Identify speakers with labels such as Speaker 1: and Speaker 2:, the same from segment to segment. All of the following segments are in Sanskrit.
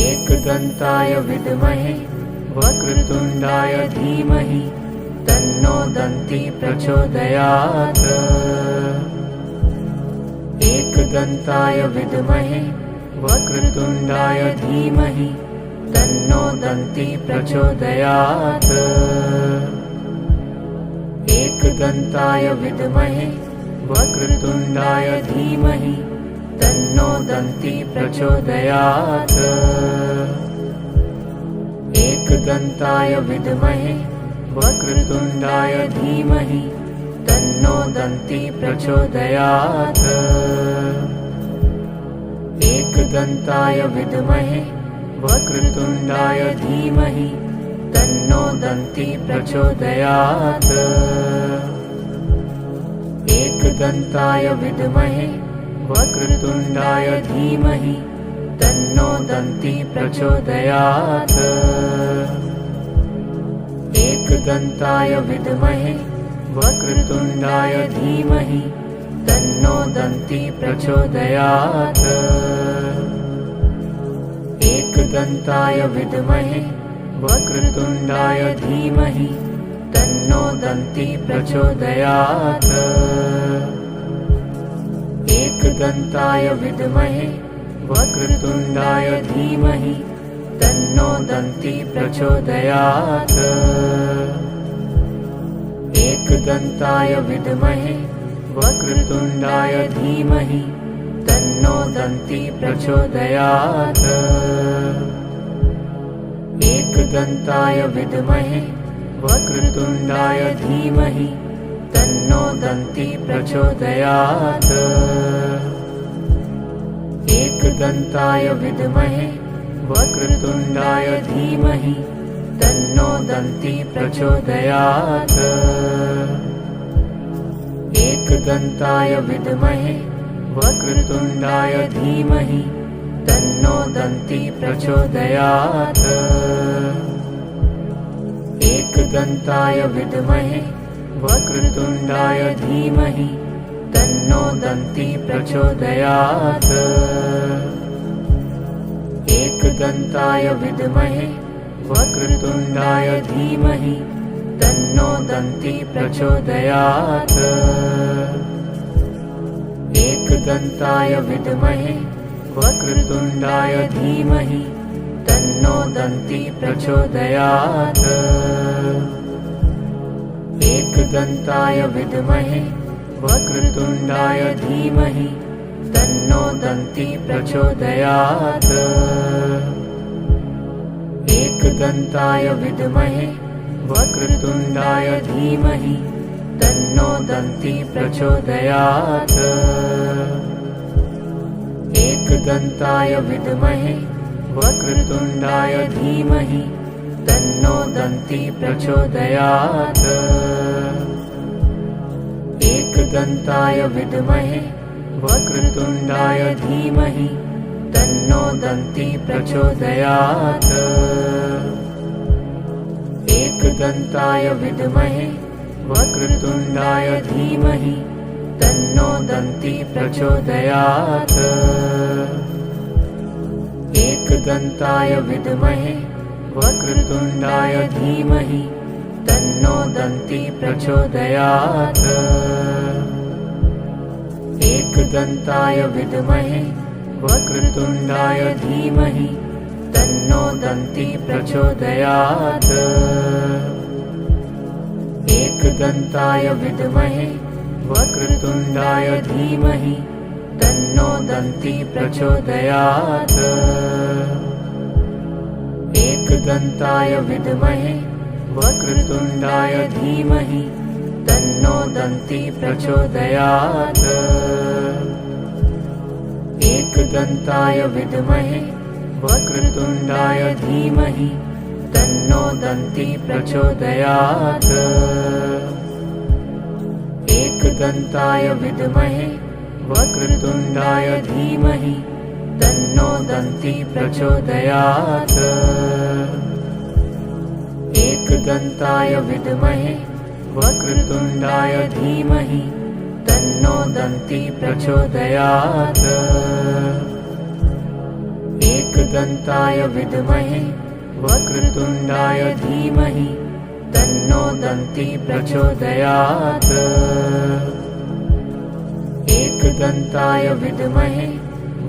Speaker 1: एकदन्ताय विद्महे वक्रतुण्डाय धीमहि तन्नो दन्ती प्रचोदयात्। एकदन्ताय विद्महे वक्रतुण्डाय धीमहि तन्नो दन्ती प्रचोदयात्। एकदन्ताय विद्महे वक्रतुण्डाय धीमहि तन्नो दन्ती प्रचोदयात्। एकदन्ताय विद्महे वक्रतुण्डाय धीमहि तन्नो दन्ती प्रचोदयात्। एकदन्ताय विद्महे वक्रतुण्डाय धीमहि तन्नो दन्ती प्रचोदयात्। एकदन्ताय विद्महे वक्रतुण्डाय धीमहि तन्नो दन्ती प्रचोदयात्। एकदन्ताय विद्महे वक्रतुण्डाय धीमहि तन्नो दन्ती प्रचोदयात्। एकदन्ताय विद्महे वक्रतुण्डाय धीमहि तन्नो दन्ती प्रचोदयात्। एकदन्ताय विद्महे वक्रतुण्डाय धीमहि तन्नो दन्ती प्रचोदयात्। एकदन्ताय विद्महे वक्रतुण्डाय धीमहि तन्नो दन्ती प्रचोदयात्। एकदन्ताय विद्महे वक्रतुण्डाय धीमहि तन्नो दन्ती प्रचोदयात्। एकदन्ताय विद्महे वक्रतुण्डाय धीमहि तन्नो दन्ती प्रचोदयात्। एकदन्ताय विद्महे वक्रतुण्डाय धीमहि तन्नो दन्ती प्रचोदयात्। एकदन्ताय विद्महे वक्रतुण्डाय धीमहि तन्नो दन्ती प्रचोदयात्। एकदन्ताय विद्महे वक्रतुण्डाय धीमहि तन्नो दन्ती प्रचोदयात्। एकदन्ताय विद्महे वक्रतुण्डाय धीमहि तन्नो दन्ती प्रचोदयात्। एकदन्ताय विद्महे वक्रतुण्डाय धीमहि तन्नो दन्ती प्रचोदयात्। एकदन्ताय विद्महे वक्रतुण्डाय धीमहि तन्नो दन्ती प्रचोदयात्। एकदन्ताय विद्महे वक्रतुण्डाय धीमहि तन्नो दन्ती प्रचोदयात्। एकदन्ताय विद्महे वक्रतुण्डाय धीमहि तन्नो दन्ती प्रचोदयात्। एकदन्ताय विद्महे वक्रतुण्डाय धीमहि तन्नो दन्ती प्रचोदयात्। एकदन्ताय विद्महे वक्रतुण्डाय धीमहि तन्नो दन्ती प्रचोदयात्। एकदन्ताय विद्महे वक्रतुण्डाय धीमहि तन्नो दन्ती प्रचोदयात्। एकदन्ताय विद्महे वक्रतुण्डाय धीमहि तन्नो दन्ती प्रचोदयात्। एकदन्ताय विद्महे वक्रतुण्डाय धीमहि तन्नो दन्ती प्रचोदयात्। एकदन्ताय विद्महे वक्रतुण्डाय धीमहि तन्नो दन्ती प्रचोदयात्। एकदन्ताय विद्महे वक्रतुण्डाय धीमहि तन्नो दन्ती प्रचोदयात्। एकदन्ताय विद्महे वक्रतुण्डाय धीमहि तन्नो दन्ती प्रचोदयात्। एकदन्ताय विद्महे वक्रतुण्डाय धीमहि तन्नो दन्ती प्रचोदयात्। एकदन्ताय विद्महे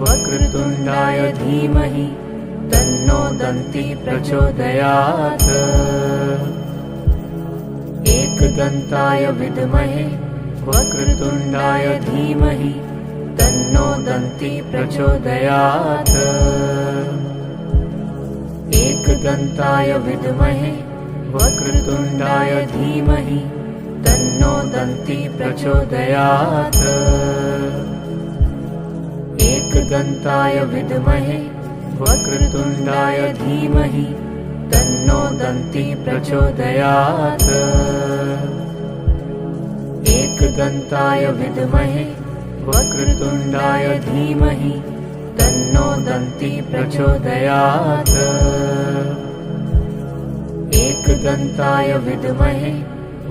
Speaker 1: वक्रतुण्डाय धीमहि तन्नो दन्ती प्रचोदयात्। एकदन्ताय विद्महे वक्रतुण्डाय धीमहि तन्नो दन्ती प्रचोदयात्। एकदन्ताय विद्महे वक्रतुण्डाय धीमहि तन्नो दन्ती प्रचोदयात्। एकदन्ताय विद्महे वक्रतुण्डाय धीमहि तन्नो दन्ती प्रचोदयात्। एकदन्ताय विद्महे वक्रतुण्डाय धीमहि तन्नो दन्ती प्रचोदयात्। एकदन्ताय विद्महे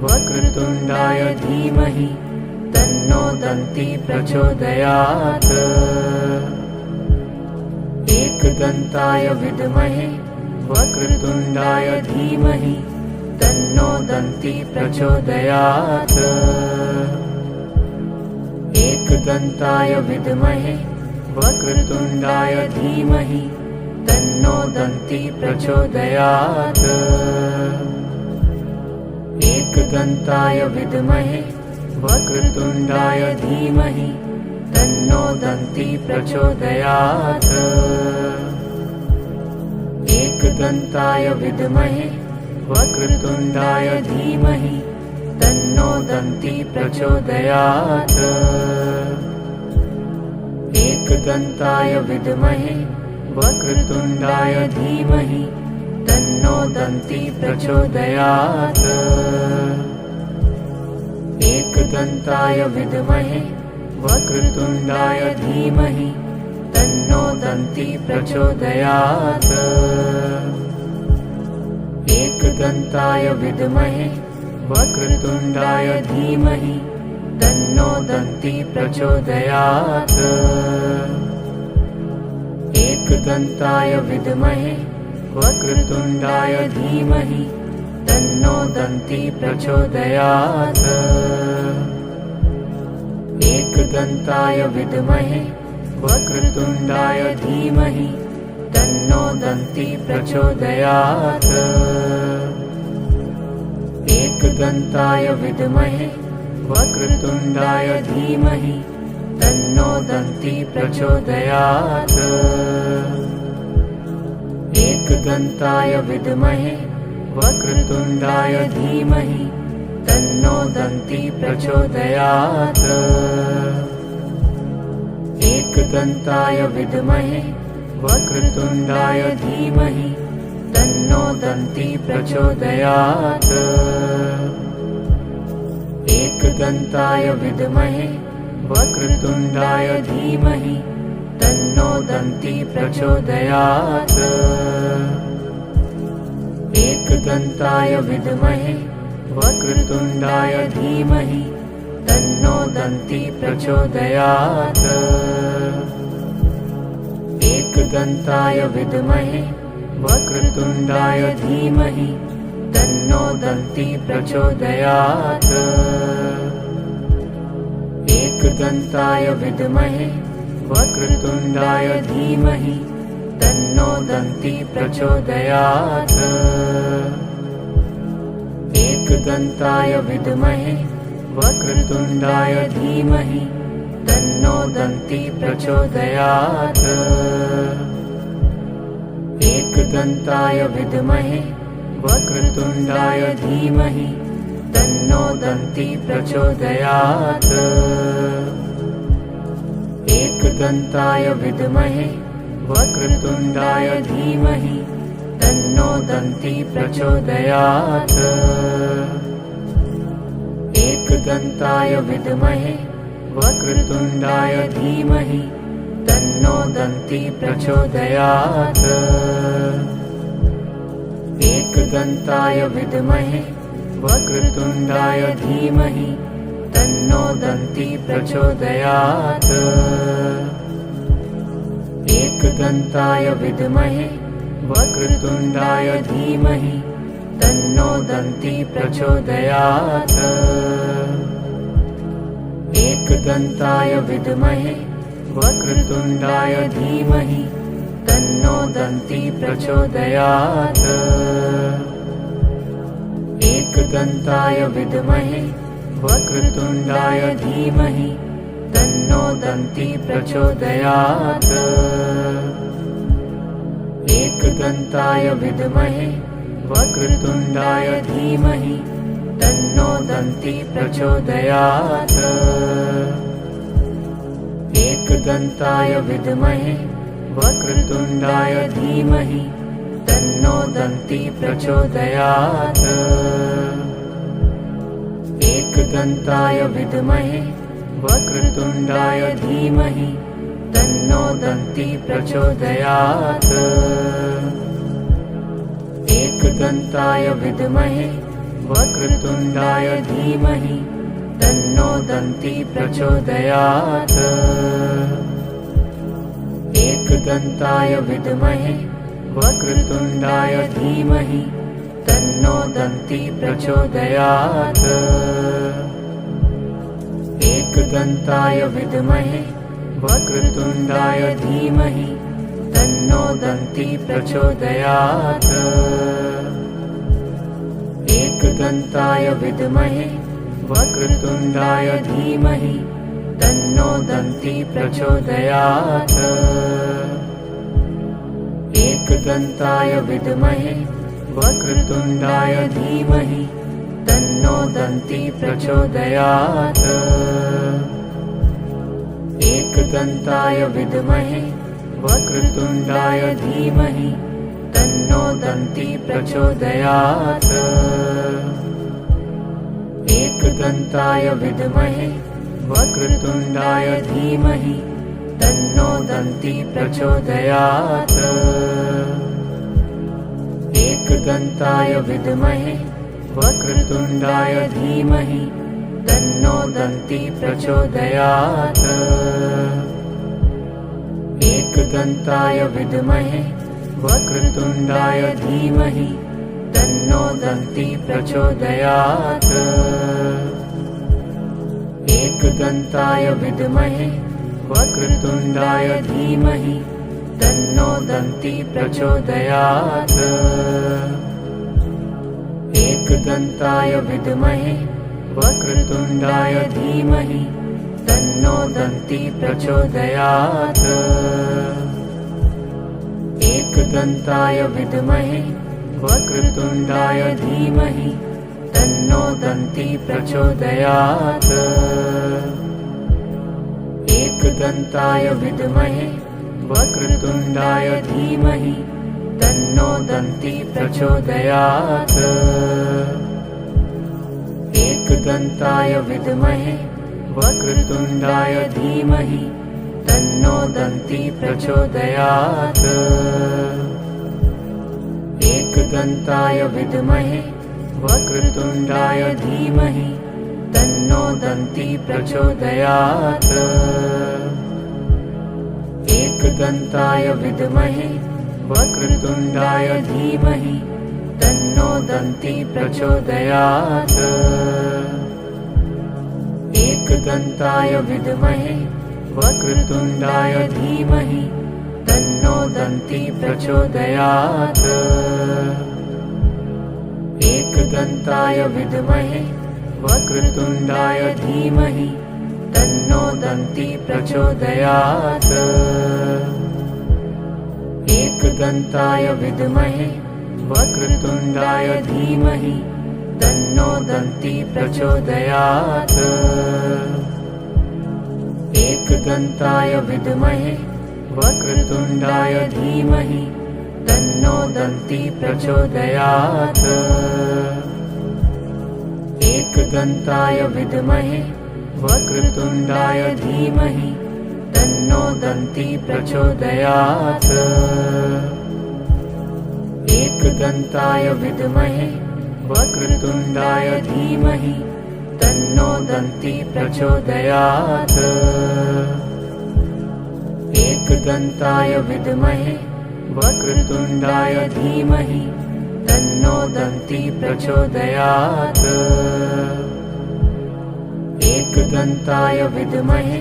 Speaker 1: वक्रतुण्डाय धीमहि तन्नो दन्ती प्रचोदयात्। एकदन्ताय विद्महे वक्रतुण्डाय धीमहि तन्नो दन्ती प्रचोदयात्। एकदन्ताय विद्महे वक्रतुण्डाय धीमहि तन्नो दन्ती प्रचोदयात्। एकदन्ताय विद्महे वक्रतुण्डाय धीमहि तन्नो दन्ती प्रचोदयात्। एकदन्ताय विद्महे वक्रतुण्डाय धीमहि तन्नो दन्ती प्रचोदयात्। एकदन्ताय विद्महे वक्रतुण्डाय धीमहि तन्नो दन्ती प्रचोदयात्। एकदन्ताय विद्महे वक्रतुण्डाय धीमहि तन्नो दन्ती प्रचोदयात्। एकदन्ताय विद्महे वक्रतुण्डाय धीमहि तन्नो दन्ती प्रचोदयात्। एकदन्ताय विद्महे वक्रतुण्डाय धीमहि तन्नो दन्ती प्रचोदयात्। एकदन्ताय विद्महे वक्रतुण्डाय धीमहि तन्नो दन्ती प्रचोदयात्। एकदन्ताय विद्महे वक्रतुण्डाय धीमहि तन्नो दन्ती प्रचोदयात्। एकदन्ताय विद्महे वक्रतुण्डाय धीमहि तन्नो दन्ती प्रचोदयात्। एकदन्ताय विद्महे वक्रतुण्डाय धीमहि तन्नो दन्ती प्रचोदयात्। एकदन्ताय विद्महे वक्रतुण्डाय धीमहि तन्नो दन्ती प्रचोदयात्। एकदन्ताय विद्महे वक्रतुण्डाय धीमहि तन्नो दन्ती प्रचोदयात्। एकदन्ताय विद्महे वक्रतुण्डाय धीमहि तन्नो दन्ती प्रचोदयात्। एकदन्ताय विद्महे वक्रतुण्डाय धीमहि तन्नो दन्ती प्रचोदयात्। एकदन्ताय विद्महे वक्रतुण्डाय धीमहि तन्नो दन्ती प्रचोदयात्। एकदन्ताय विद्महे वक्रतुण्डाय धीमहि तन्नो दन्ती प्रचोदयात्। एकदन्ताय विद्महे वक्रतुण्डाय धीमहि तन्नो दन्ती प्रचोदयात्। एकदन्ताय विद्महे वक्रतुण्डाय धीमहि तन्नो दन्ती प्रचोदयात्। एकदन्ताय विद्महे वक्रतुण्डाय धीमहि तन्नो दन्ती प्रचोदयात्। एकदन्ताय विद्महे वक्रतुण्डाय धीमहि तन्नो दन्ती प्रचोदयात्। एकदन्ताय विद्महे वक्रतुण्डाय धीमहि तन्नो दन्ती प्रचोदयात्। एकदन्ताय विद्महे वक्रतुण्डाय धीमहि तन्नो दन्ती प्रचोदयात्। एकदन्ताय विद्महे वक्रतुण्डाय धीमहि तन्नो दन्ती प्रचोदयात्। एकदन्ताय विद्महे वक्रतुण्डाय धीमहि तन्नो दन्ती प्रचोदयात्। एकदन्ताय विद्महे वक्रतुण्डाय धीमहि तन्नो दन्ती प्रचोदयात्। एकदन्ताय विद्महे वक्रतुण्डाय धीमहि तन्नो दन्ती प्रचोदयात्। एकदन्ताय विद्महे वक्रतुण्डाय धीमहि तन्नो दन्ती प्रचोदयात्। एकदन्ताय विद्महे वक्रतुण्डाय धीमहि तन्नो दन्ती प्रचोदयात्। एकदन्ताय विद्महे वक्रतुण्डाय धीमहि तन्नो दन्ती प्रचोदयात्। एकदन्ताय विद्महे वक्रतुण्डाय धीमहि तन्नो दन्ती प्रचोदयात्। एकदन्ताय विद्महे वक्रतुण्डाय धीमहि तन्नो दन्ती प्रचोदयात्। एकदन्ताय विद्महे वक्रतुण्डाय धीमहि तन्नो दन्ती प्रचोदयात्। एकदन्ताय विद्महे वक्रतुण्डाय धीमहि तन्नो दन्ती प्रचोदयात्। एकदन्ताय विद्महे वक्रतुण्डाय धीमहि तन्नो दन्ती प्रचोदयात्। एकदन्ताय विद्महे वक्रतुण्डाय धीमहि तन्नो दन्ती प्रचोदयात्। एकदन्ताय विद्महे वक्रतुण्डाय धीमहि तन्नो दन्ती प्रचोदयात्। एकदन्ताय विद्महे वक्रतुण्डाय धीमहि तन्नो दन्ती प्रचोदयात्। एकदन्ताय विद्महे वक्रतुण्डाय धीमहि तन्नो दन्ती प्रचोदयात्। एकदन्ताय विद्महे वक्रतुण्डाय धीमहि तन्नो दन्ती प्रचोदयात्। एकदन्ताय विद्महे वक्रतुण्डाय धीमहि तन्नो दन्ती प्रचोदयात्। एकदन्ताय विद्महे वक्रतुण्डाय धीमहि तन्नो दन्ती प्रचोदयात्। एकदन्ताय विद्महे वक्रतुण्डाय धीमहि तन्नो दन्ती प्रचोदयात्। एकदन्ताय विद्महे वक्रतुण्डाय धीमहि तन्नो दन्ती प्रचोदयात्। एकदन्ताय विद्महे वक्रतुण्डाय धीमहि तन्नो दन्ती प्रचोदयात्। एकदन्ताय विद्महे वक्रतुण्डाय धीमहि तन्नो दन्ती प्रचोदयात्। एकदन्ताय विद्महे वक्रतुण्डाय धीमहि तन्नो दन्ती प्रचोदयात्। एकदन्ताय विद्महे वक्रतुण्डाय धीमहि तन्नो दन्ती प्रचोदयात्। एकदन्ताय विद्महे वक्रतुण्डाय धीमहि तन्नो दन्ती प्रचोदयात्। एकदन्ताय विद्महे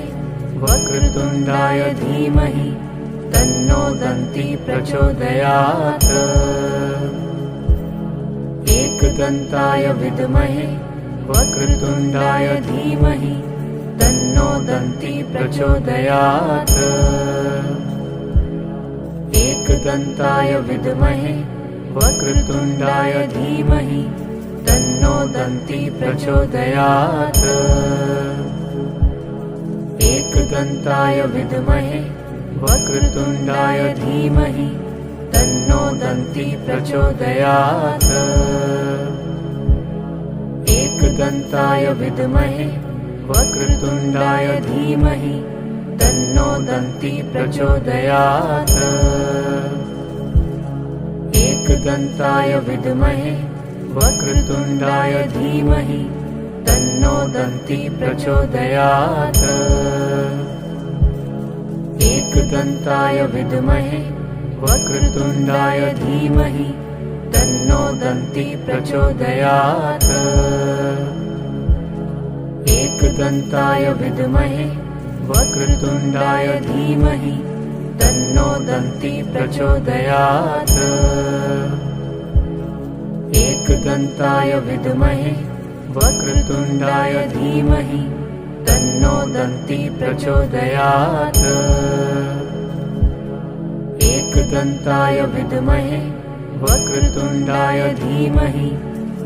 Speaker 1: वक्रतुण्डाय धीमहि तन्नो दन्ती प्रचोदयात्। एकदन्ताय विद्महे वक्रतुण्डाय धीमहि तन्नो दन्ती प्रचोदयात्। एकदन्ताय विद्महे वक्रतुण्डाय धीमहि तन्नो दन्ती प्रचोदयात्। एकदन्ताय विद्महे वक्रतुण्डाय धीमहि तन्नो दन्ती प्रचोदयात्। एकदन्ताय विद्महे वक्रतुण्डाय धीमहि तन्नो दन्ती प्रचोदयात्। एकदन्ताय विद्महे वक्रतुण्डाय धीमहि तन्नो दन्ती प्रचोदयात्। एकदन्ताय विद्महे वक्रतुण्डाय धीमहि तन्नो दन्ती प्रचोदयात्। एकदन्ताय विद्महे वक्रतुण्डाय धीमहि तन्नो दन्ती प्रचोदयात्। एकदन्ताय विद्महे वक्रतुण्डाय धीमहि तन्नो दन्ती प्रचोदयात्। एकदन्ताय विद्महे वक्रतुण्डाय धीमहि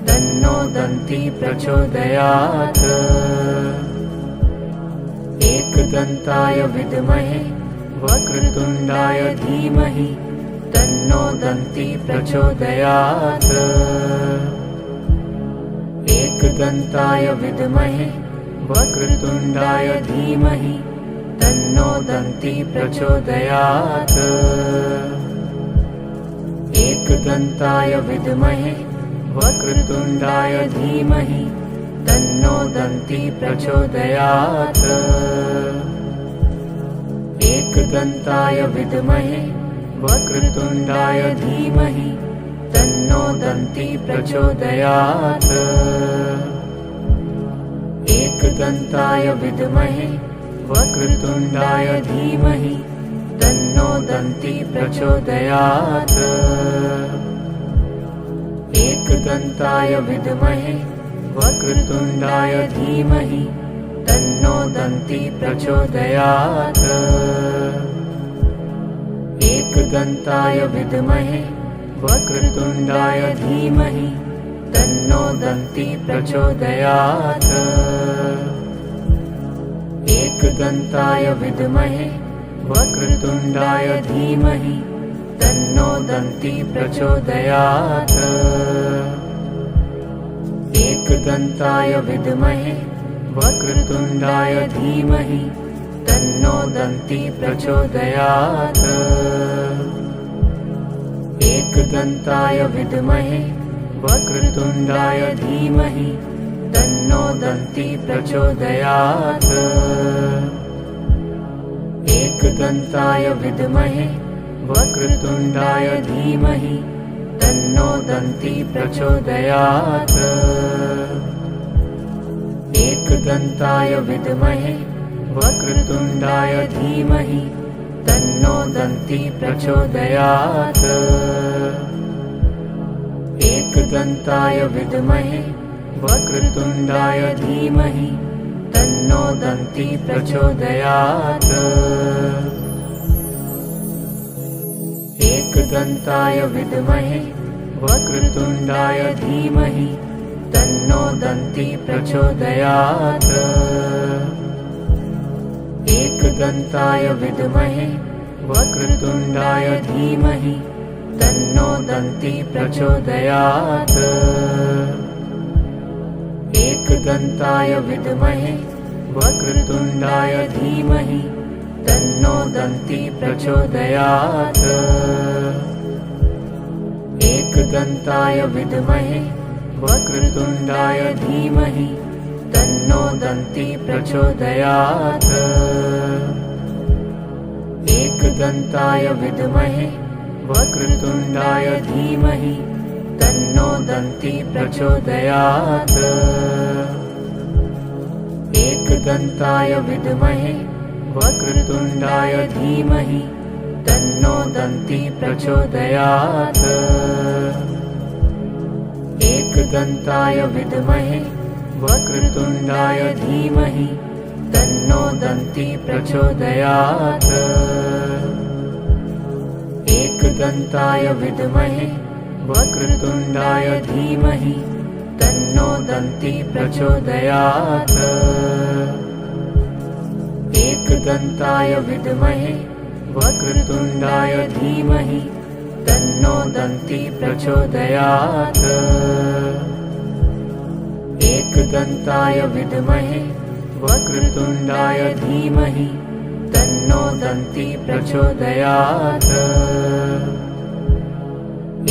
Speaker 1: तन्नो दन्ती प्रचोदयात्। एकदन्ताय विद्महे वक्रतुण्डाय धीमहि तन्नो दन्ती प्रचोदयात्। एकदन्ताय विद्महे वक्रतुण्डाय धीमहि तन्नो दन्ती प्रचोदयात्। एकदन्ताय विद्महे वक्रतुण्डाय धीमहि तन्नो दन्ती प्रचोदयात्। एकदन्ताय विद्महे वक्रतुण्डाय धीमहि तन्नो दन्ती प्रचोदयात्। एकदन्ताय विद्महे वक्रतुण्डाय धीमहि तन्नो दन्ती प्रचोदयात्। एकदन्ताय विद्महे वक्रतुण्डाय धीमहि तन्नो दन्ती प्रचोदयात्। एकदन्ताय विद्महे वक्रतुण्डाय धीमहि तन्नो दन्ती प्रचोदयात्। एकदन्ताय विद्महे वक्रतुण्डाय धीमहि तन्नो दन्ती प्रचोदयात्। एकदन्ताय विद्महे वक्रतुण्डाय धीमहि तन्नो दन्ती प्रचोदयात्। एकदन्ताय विद्महे वक्रतुण्डाय धीमहि तन्नो दन्ती प्रचोदयात्। एकदन्ताय विद्महे वक्रतुण्डाय धीमहि तन्नो दन्ती प्रचोदयात्। एकदन्ताय विद्महे वक्रतुण्डाय धीमहि तन्नो दन्ती प्रचोदयात्। एकदन्ताय विद्महे वक्रतुण्डाय धीमहि तन्नो दन्ती प्रचोदयात्। एकदन्ताय विद्महे वक्रतुण्डाय धीमहि तन्नो दन्ती प्रचोदयात्। एकदन्ताय विद्महे वक्रतुण्डाय धीमहि तन्नो दन्ती प्रचोदयात्। एकदन्ताय विद्महे वक्रतुण्डाय धीमहि तन्नो दन्ती प्रचोदयात्। एकदन्ताय विद्महे वक्रतुण्डाय धीमहि तन्नो दन्ती प्रचोदयात्। एकदन्ताय विद्महे वक्रतुण्डाय धीमहि तन्नो दन्ती प्रचोदयात्। एकदन्ताय विद्महे वक्रतुण्डाय धीमहि तन्नो दन्ती प्रचोदयात्। एकदन्ताय विद्महे वक्रतुण्डाय धीमहि तन्नो दन्ती प्रचोदयात्। एकदन्ताय विद्महे वक्रतुण्डाय धीमहि तन्नो दन्ती प्रचोदयात्। एकदन्ताय विद्महे वक्रतुण्डाय धीमहि तन्नो दन्ती प्रचोदयात्। एकदन्ताय विद्महे वक्रतुण्डाय धीमहि तन्नो दन्ती प्रचोदयात्।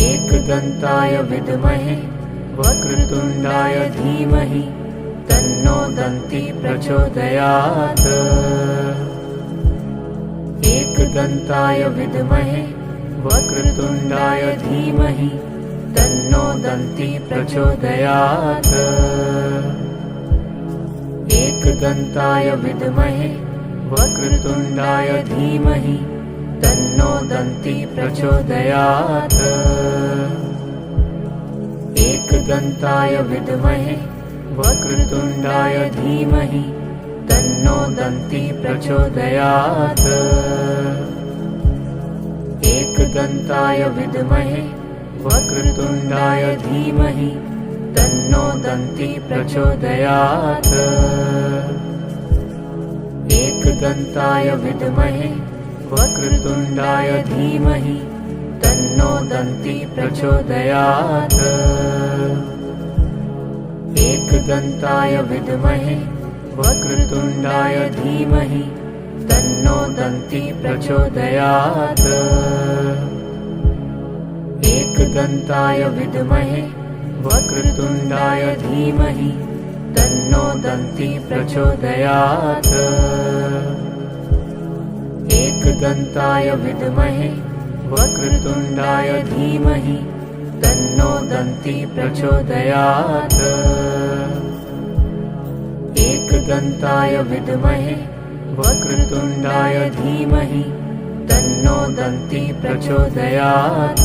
Speaker 1: एकदन्ताय विद्महे वक्रतुण्डाय धीमहि तन्नो दन्ती प्रचोदयात्। एकदन्ताय विद्महे वक्रतुण्डाय धीमहि तन्नो दन्ती प्रचोदयात्। एकदन्ताय विद्महे वक्रतुण्डाय धीमहि तन्नो दन्ती प्रचोदयात्। एकदन्ताय विद्महे वक्रतुण्डाय धीमहि तन्नो दन्ती प्रचोदयात्। एकदन्ताय विद्महे वक्रतुण्डाय धीमहि तन्नो दन्ती प्रचोदयात्। एकदन्ताय विद्महे वक्रतुण्डाय धीमहि तन्नो दन्ती प्रचोदयात्। एकदन्ताय विद्महे वक्रतुण्डाय धीमहि तन्नो दन्ती प्रचोदयात्। एकदन्ताय विद्महे वक्रतुण्डाय धीमहि तन्नो दन्ती प्रचोदयात्। एकदन्ताय विद्महे वक्रतुण्डाय धीमहि तन्नो दन्ती प्रचोदयात्। एकदन्ताय विद्महे वक्रतुण्डाय धीमहि तन्नो दन्ती प्रचोदयात्।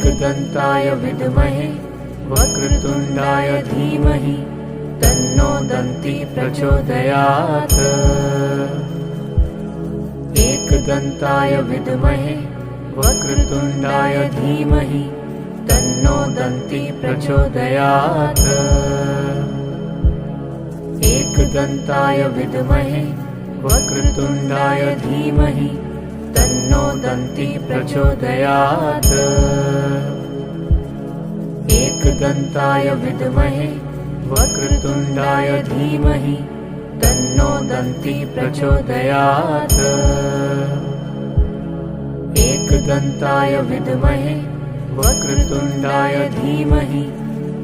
Speaker 1: एकदन्ताय विद्महे वक्रतुण्डाय धीमहि तन्नो दन्ती प्रचोदयात्। एकदन्ताय विद्महे वक्रतुण्डाय धीमहि तन्नो दन्ती प्रचोदयात्। एकदन्ताय विद्महे वक्रतुण्डाय धीमहि तन्नो दन्ती प्रचोदयात्। एकदन्ताय विद्महे वक्रतुण्डाय धीमहि तन्नो दन्ती प्रचोदयात्। एकदन्ताय विद्महे वक्रतुण्डाय धीमहि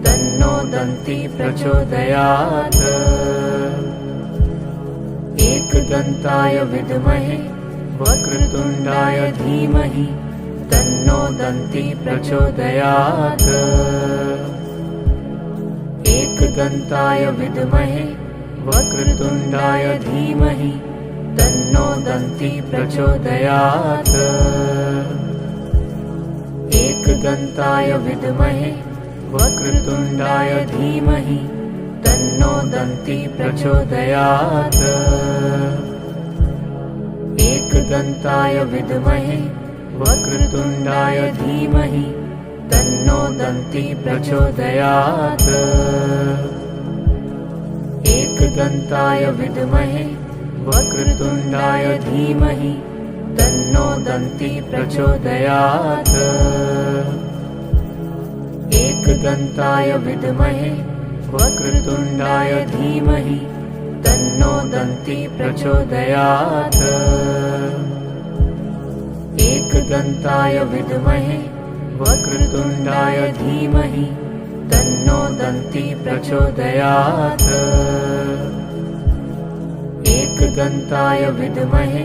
Speaker 1: तन्नो दन्ती प्रचोदयात्। एकदन्ताय विद्महे वक्रतुण्डाय धीमहि तन्नो दन्ती प्रचोदयात्। एकदन्ताय विद्महे वक्रतुण्डाय धीमहि तन्नो दन्ती प्रचोदयात्। एकदन्ताय विद्महे वक्रतुण्डाय धीमहि तन्नो दन्ती प्रचोदयात्। एकदन्ताय विद्महे वक्रतुण्डाय धीमहि तन्नो दन्ती प्रचोदयात्। एकदन्ताय विद्महे वक्रतुण्डाय धीमहि तन्नो दन्ती प्रचोदयात्। एकदन्ताय विद्महे वक्रतुण्डाय धीमहि तन्नो दन्ती प्रचोदयात्। एकदन्ताय विद्महे वक्रतुण्डाय धीमहि तन्नो दन्ती प्रचोदयात्। एकदन्ताय विद्महे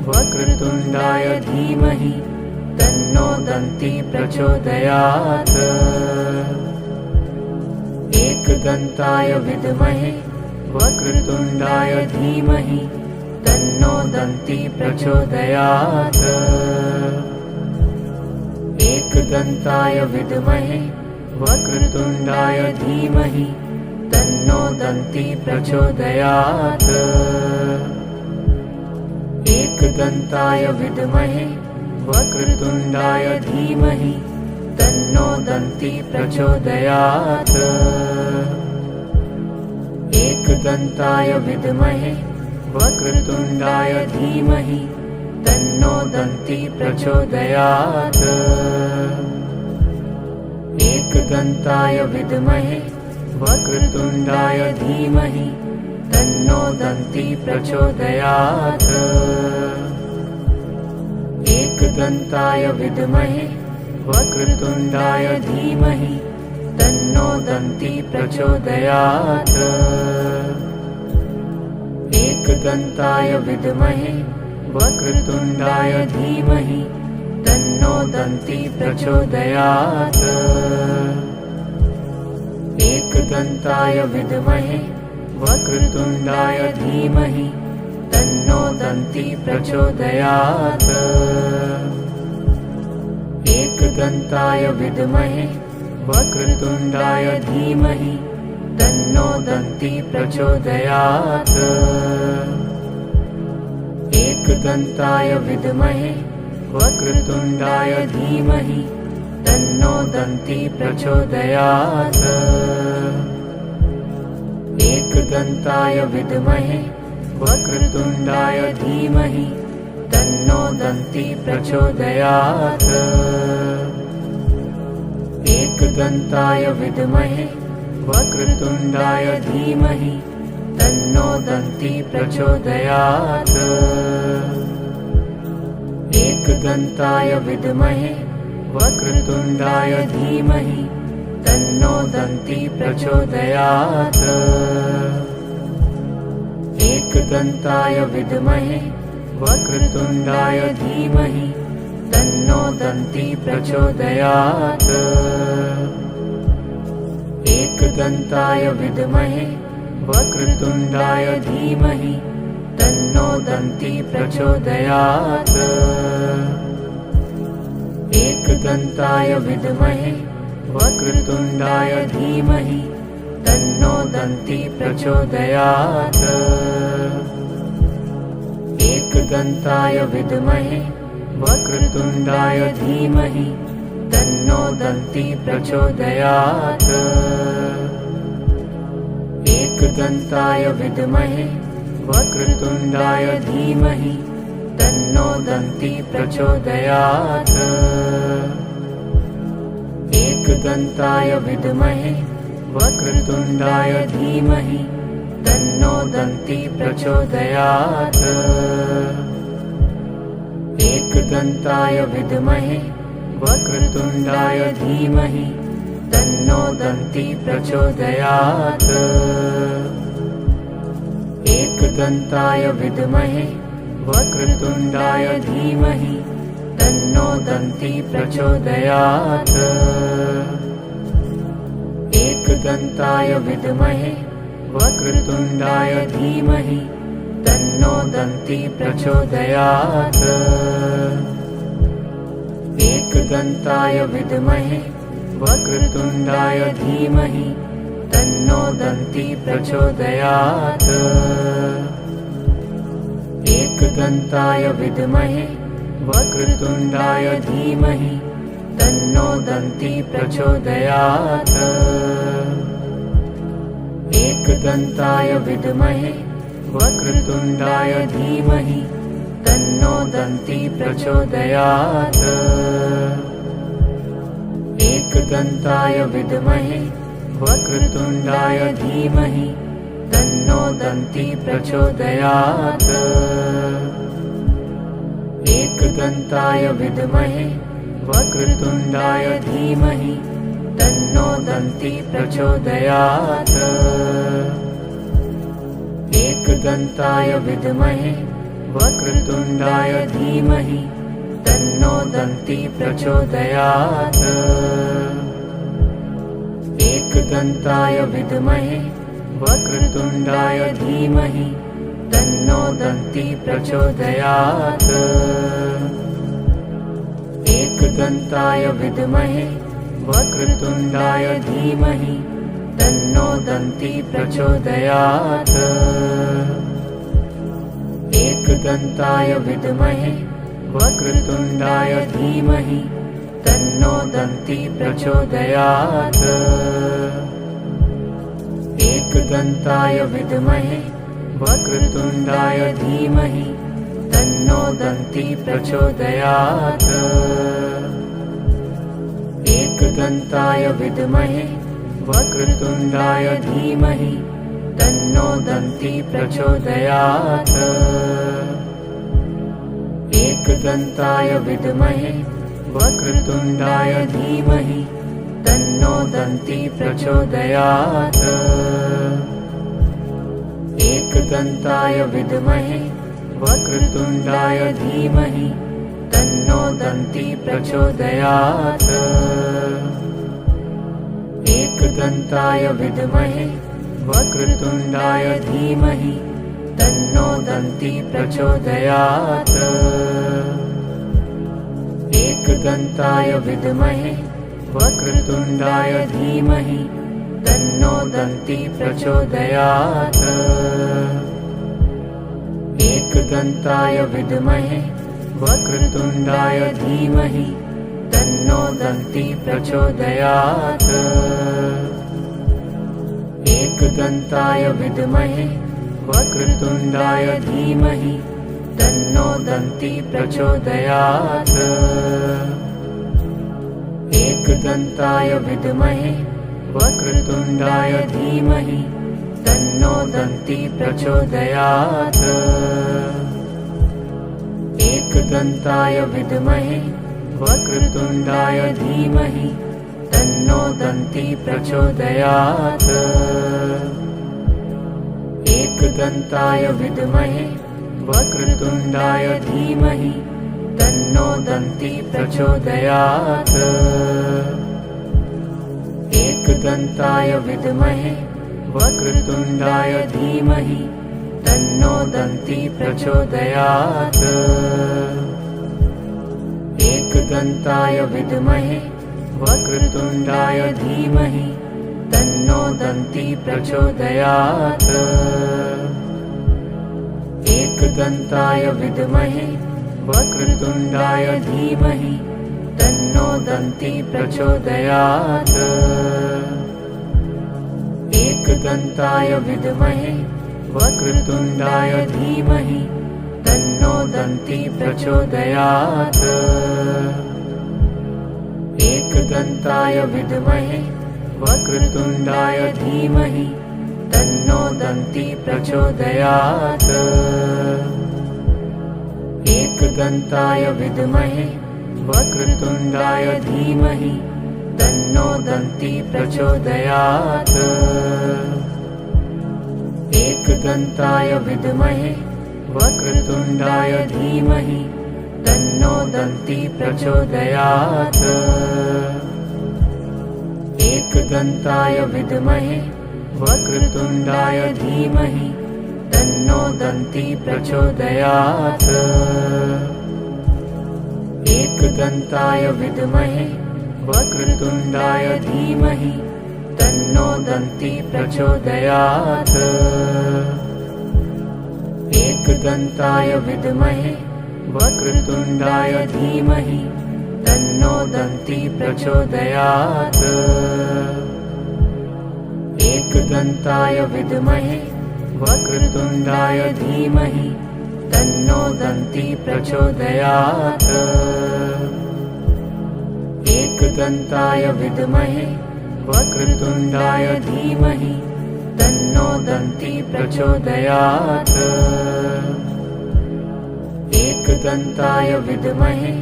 Speaker 1: वक्रतुण्डाय धीमहि तन्नो दन्ती प्रचोदयात्। एकदन्ताय विद्महे वक्रतुण्डाय धीमहि तन्नो दन्ती प्रचोदयात्। एकदन्ताय विद्महे वक्रतुण्डाय धीमहि तन्नो दन्ती प्रचोदयात्। एकदन्ताय विद्महे वक्रतुण्डाय धीमहि तन्नो दन्ती प्रचोदयात्। एकदन्ताय विद्महे वक्रतुण्डाय धीमहि तन्नो दन्ती प्रचोदयात्। एकदन्ताय विद्महे वक्रतुण्डाय धीमहि तन्नो दन्ती प्रचोदयात्। एकदन्ताय विद्महे वक्रतुण्डाय धीमहि तन्नो दन्ती प्रचोदयात्। एकदन्ताय विद्महे वक्रतुण्डाय धीमहि तन्नो दन्ती प्रचोदयात्। एकदन्ताय विद्महे वक्रतुण्डाय धीमहि तन्नो दन्ती प्रचोदयात्। एकदन्ताय विद्महे वक्रतुण्डाय धीमहि तन्नो दन्ती प्रचोदयात्। एकदन्ताय विद्महे वक्रतुण्डाय धीमहि तन्नो दन्ती प्रचोदयात्। एकदन्ताय विद्महे वक्रतुण्डाय धीमहि तन्नो दन्ती प्रचोदयात्। एकदन्ताय विद्महे वक्रतुण्डाय धीमहि तन्नो दन्ती प्रचोदयात्। एकदन्ताय विद्महे वक्रतुण्डाय धीमहि तन्नो दन्ती प्रचोदयात्। एकदन्ताय विद्महे वक्रतुण्डाय धीमहि तन्नो दन्ती प्रचोदयात्। एकदन्ताय विद्महे वक्रतुण्डाय धीमहि तन्नो दन्ती प्रचोदयात्। एकदन्ताय विद्महे वक्रतुण्डाय धीमहि तन्नो दन्ती प्रचोदयात्। एकदन्ताय विद्महे वक्रतुण्डाय धीमहि तन्नो दन्ती प्रचोदयात्। एकदन्ताय विद्महे वक्रतुण्डाय धीमहि तन्नो दन्ती प्रचोदयात्। एकदन्ताय विद्महे वक्रतुण्डाय धीमहि तन्नो दन्ती प्रचोदयात्। एकदन्ताय विद्महे वक्रतुण्डाय धीमहि तन्नो दन्ती प्रचोदयात्। एकदन्ताय विद्महे वक्रतुण्डाय धीमहि तन्नो दन्ती प्रचोदयात्। एकदन्ताय विद्महे वक्रतुण्डाय धीमहि तन्नो दन्ती प्रचोदयात्। एकदन्ताय विद्महे वक्रतुण्डाय धीमहि तन्नो दन्ती प्रचोदयात्। एकदन्ताय विद्महे वक्रतुण्डाय धीमहि तन्नो दन्ती प्रचोदयात्। एकदन्ताय विद्महे वक्रतुण्डाय धीमहि तन्नो दन्ती प्रचोदयात्। एकदन्ताय विद्महे वक्रतुण्डाय धीमहि तन्नो दन्ती प्रचोदयात्। एकदन्ताय विद्महे वक्रतुण्डाय धीमहि तन्नो दन्ती प्रचोदयात्। एकदन्ताय विद्महे वक्रतुण्डाय धीमहि तन्नो दन्ती प्रचोदयात्। एकदन्ताय विद्महे वक्रतुण्डाय धीमहि तन्नो दन्ती प्रचोदयात्। एकदन्ताय विद्महे वक्रतुण्डाय धीमहि तन्नो दन्ती प्रचोदयात्। एकदन्ताय विद्महे वक्रतुण्डाय धीमहि तन्नो दन्ती प्रचोदयात्। एकदन्ताय विद्महे वक्रतुण्डाय धीमहि तन्नो दन्ती प्रचोदयात्। एकदन्ताय विद्महे वक्रतुण्डाय धीमहि तन्नो दन्ती प्रचोदयात्। एकदन्ताय विद्महे वक्रतुण्डाय धीमहि तन्नो दन्ती प्रचोदयात्। एकदन्ताय विद्महे वक्रतुण्डाय धीमहि तन्नो दन्ती प्रचोदयात्। एकदन्ताय विद्महे वक्रतुण्डाय धीमहि तन्नो दन्ती प्रचोदयात्। एकदन्ताय विद्महे वक्रतुण्डाय धीमहि तन्नो दन्ती प्रचोदयात्। एकदन्ताय विद्महे वक्रतुण्डाय धीमहि तन्नो दन्ती प्रचोदयात्। एकदन्ताय विद्महे वक्रतुण्डाय धीमहि तन्नो दन्ती प्रचोदयात्। एकदन्ताय विद्महे वक्रतुण्डाय धीमहि तन्नो दन्ती प्रचोदयात्। एकदन्ताय विद्महे वक्रतुण्डाय धीमहि तन्नो दन्ती प्रचोदयात्। एकदन्ताय विद्महे वक्रतुण्डाय धीमहि तन्नो दन्ती प्रचोदयात्। एकदन्ताय विद्महे वक्रतुण्डाय धीमहि तन्नो दन्ती प्रचोदयात्। एकदन्ताय विद्महे वक्रतुण्डाय धीमहि तन्नो दन्ती प्रचोदयात्। एकदन्ताय विद्महे वक्रतुण्डाय धीमहि तन्नो दन्ती प्रचोदयात्। एकदन्ताय विद्महे वक्रतुण्डाय धीमहि तन्नो दन्ती प्रचोदयात्। एकदन्ताय विद्महे वक्रतुण्डाय धीमहि तन्नो दन्ती प्रचोदयात्। एकदन्ताय विद्महे वक्रतुण्डाय धीमहि तन्नो दन्ती प्रचोदयात्। एकदन्ताय विद्महे वक्रतुण्डाय धीमहि तन्नो दन्ती प्रचोदयात्। एकदन्ताय विद्महे वक्रतुण्डाय धीमहि तन्नो दन्ती प्रचोदयात्। एकदन्ताय विद्महे वक्रतुण्डाय धीमहि तन्नो दन्ती प्रचोदयात्। एकदन्ताय विद्महे वक्रतुण्डाय धीमहि तन्नो दन्ती प्रचोदयात्। एकदन्ताय विद्महे वक्रतुण्डाय धीमहि तन्नो दन्ती प्रचोदयात्। एकदन्ताय विद्महे वक्रतुण्डाय धीमहि तन्नो दन्ती प्रचोदयात्। एकदन्ताय विद्महे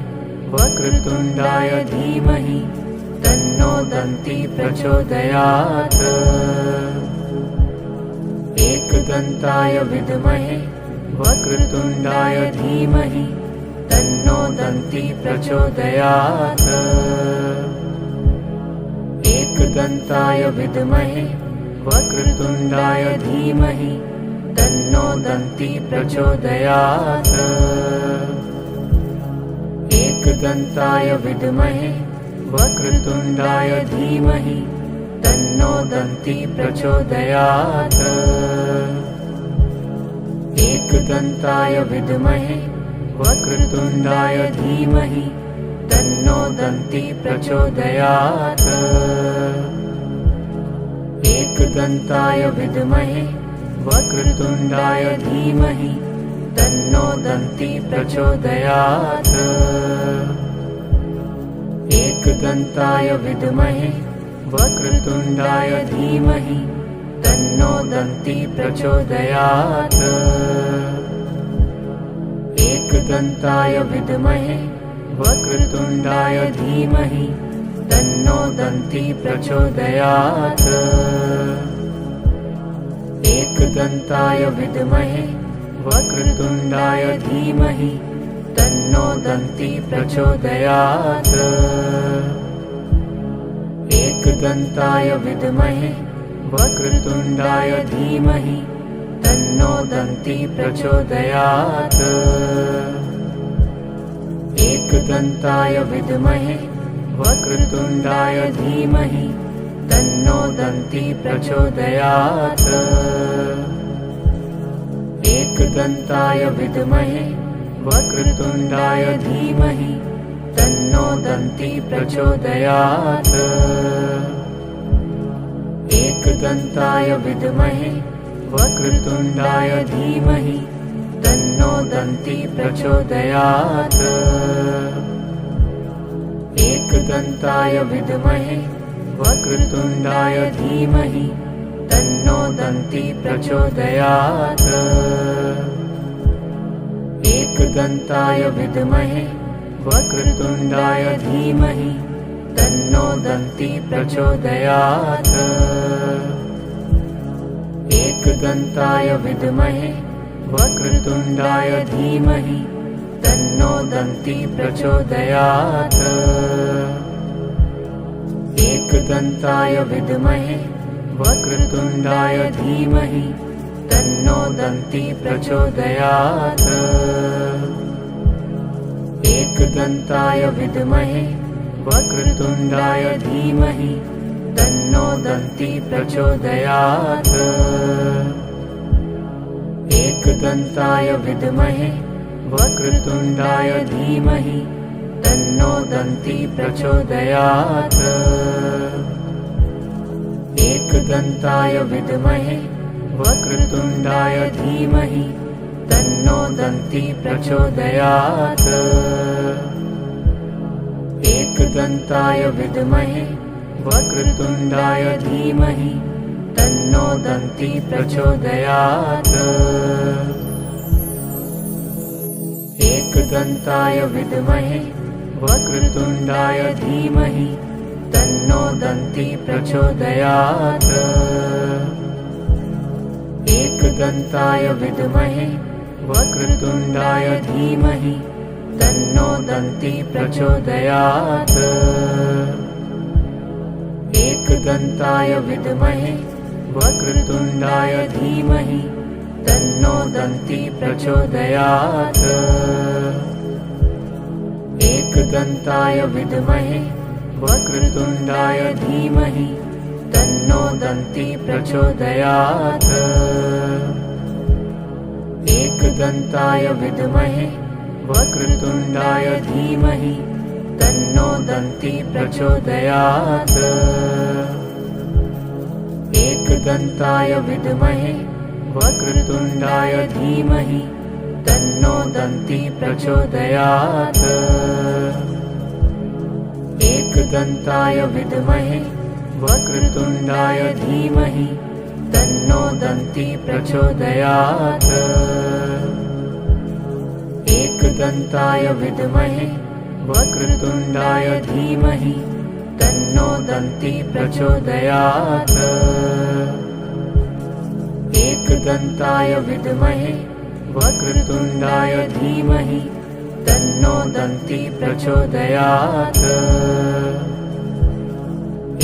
Speaker 1: वक्रतुण्डाय धीमहि तन्नो दन्ती प्रचोदयात्। एकदन्ताय विद्महे वक्रतुण्डाय धीमहि तन्नो दन्ती प्रचोदयात्। एकदन्ताय विद्महे वक्रतुण्डाय धीमहि तन्नो दन्ती प्रचोदयात्। एकदन्ताय विद्महे वक्रतुण्डाय धीमहि तन्नो दन्ती प्रचोदयात्। एकदन्ताय विद्महे वक्रतुण्डाय धीमहि तन्नो दन्ती प्रचोदयात्। एकदन्ताय विद्महे वक्रतुण्डाय धीमहि तन्नो दन्ती प्रचोदयात्। एकदन्ताय विद्महे वक्रतुण्डाय धीमहि तन्नो दन्ती प्रचोदयात्। एकदन्ताय विद्महे वक्रतुण्डाय धीमहि तन्नो दन्ती प्रचोदयात्। एकदन्ताय विद्महे वक्रतुण्डाय धीमहि तन्नो दन्ती प्रचोदयात्। एकदन्ताय विद्महे वक्रतुण्डाय धीमहि तन्नो दन्ती प्रचोदयात्। एकदन्ताय विद्महे वक्रतुण्डाय धीमहि तन्नो दन्ती प्रचोदयात्। एकदन्ताय विद्महे वक्रतुण्डाय धीमहि तन्नो दन्ती प्रचोदयात्। एकदन्ताय विद्महे वक्रतुण्डाय धीमहि तन्नो दन्ती प्रचोदयात्। एकदन्ताय विद्महे वक्रतुण्डाय धीमहि तन्नो दन्ती प्रचोदयात्। एकदन्ताय विद्महे वक्रतुण्डाय धीमहि तन्नो दन्ती प्रचोदयात्। एकदन्ताय विद्महे वक्रतुण्डाय धीमहि तन्नो दन्ती प्रचोदयात्। एकदन्ताय विद्महे वक्रतुण्डाय धीमहि तन्नो दन्ती प्रचोदयात्। एकदन्ताय विद्महे वक्रतुण्डाय धीमहि तन्नो दन्ती प्रचोदयात्। एकदन्ताय विद्महे वक्रतुण्डाय धीमहि तन्नो दन्ती प्रचोदयात्। एकदन्ताय विद्महे वक्रतुण्डाय धीमहि तन्नो दन्ती प्रचोदयात्। एकदन्ताय विद्महे वक्रतुण्डाय धीमहि तन्नो दन्ती प्रचोदयात्। एकदन्ताय विद्महे वक्रतुण्डाय धीमहि तन्नो दन्ती प्रचोदयात्। एकदन्ताय विद्महे वक्रतुण्डाय धीमहि तन्नो दन्ती प्रचोदयात्। एकदन्ताय विद्महे वक्रतुण्डाय धीमहि तन्नो दन्ती प्रचोदयात्। एकदन्ताय विद्महे वक्रतुण्डाय धीमहि तन्नो दन्ती प्रचोदयात्। एकदन्ताय विद्महे वक्रतुण्डाय धीमहि तन्नो दन्ती प्रचोदयात्। एकदन्ताय विद्महे वक्रतुण्डाय धीमहि तन्नो दन्ती प्रचोदयात्। एकदन्ताय विद्महे वक्रतुण्डाय धीमहि तन्नो दन्ती प्रचोदयात्। एकदन्ताय विद्महे वक्रतुण्डाय धीमहि तन्नो दन्ती प्रचोदयात्। एकदन्ताय विद्महे वक्रतुण्डाय धीमहि तन्नो दन्ती प्रचोदयात्।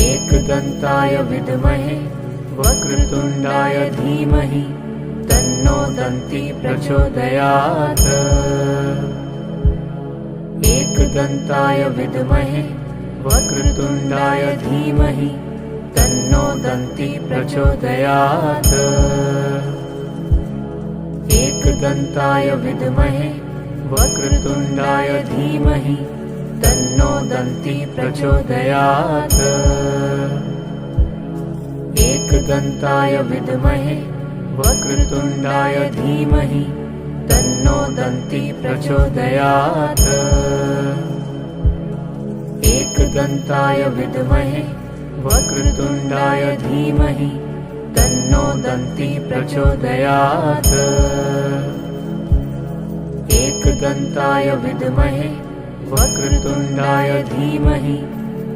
Speaker 1: एकदन्ताय विद्महे वक्रतुण्डाय धीमहि तन्नो दन्ती प्रचोदयात्। एकदन्ताय विद्महे वक्रतुण्डाय धीमहि तन्नो दन्ती प्रचोदयात्। एकदन्ताय विद्महे वक्रतुण्डाय धीमहि तन्नो दन्ती प्रचोदयात्। एकदन्ताय विद्महे वक्रतुण्डाय धीमहि तन्नो दन्ती प्रचोदयात्। एकदन्ताय विद्महे वक्रतुण्डाय धीमहि तन्नो दन्ती प्रचोदयात्। एकदन्ताय विद्महे वक्रतुण्डाय धीमहि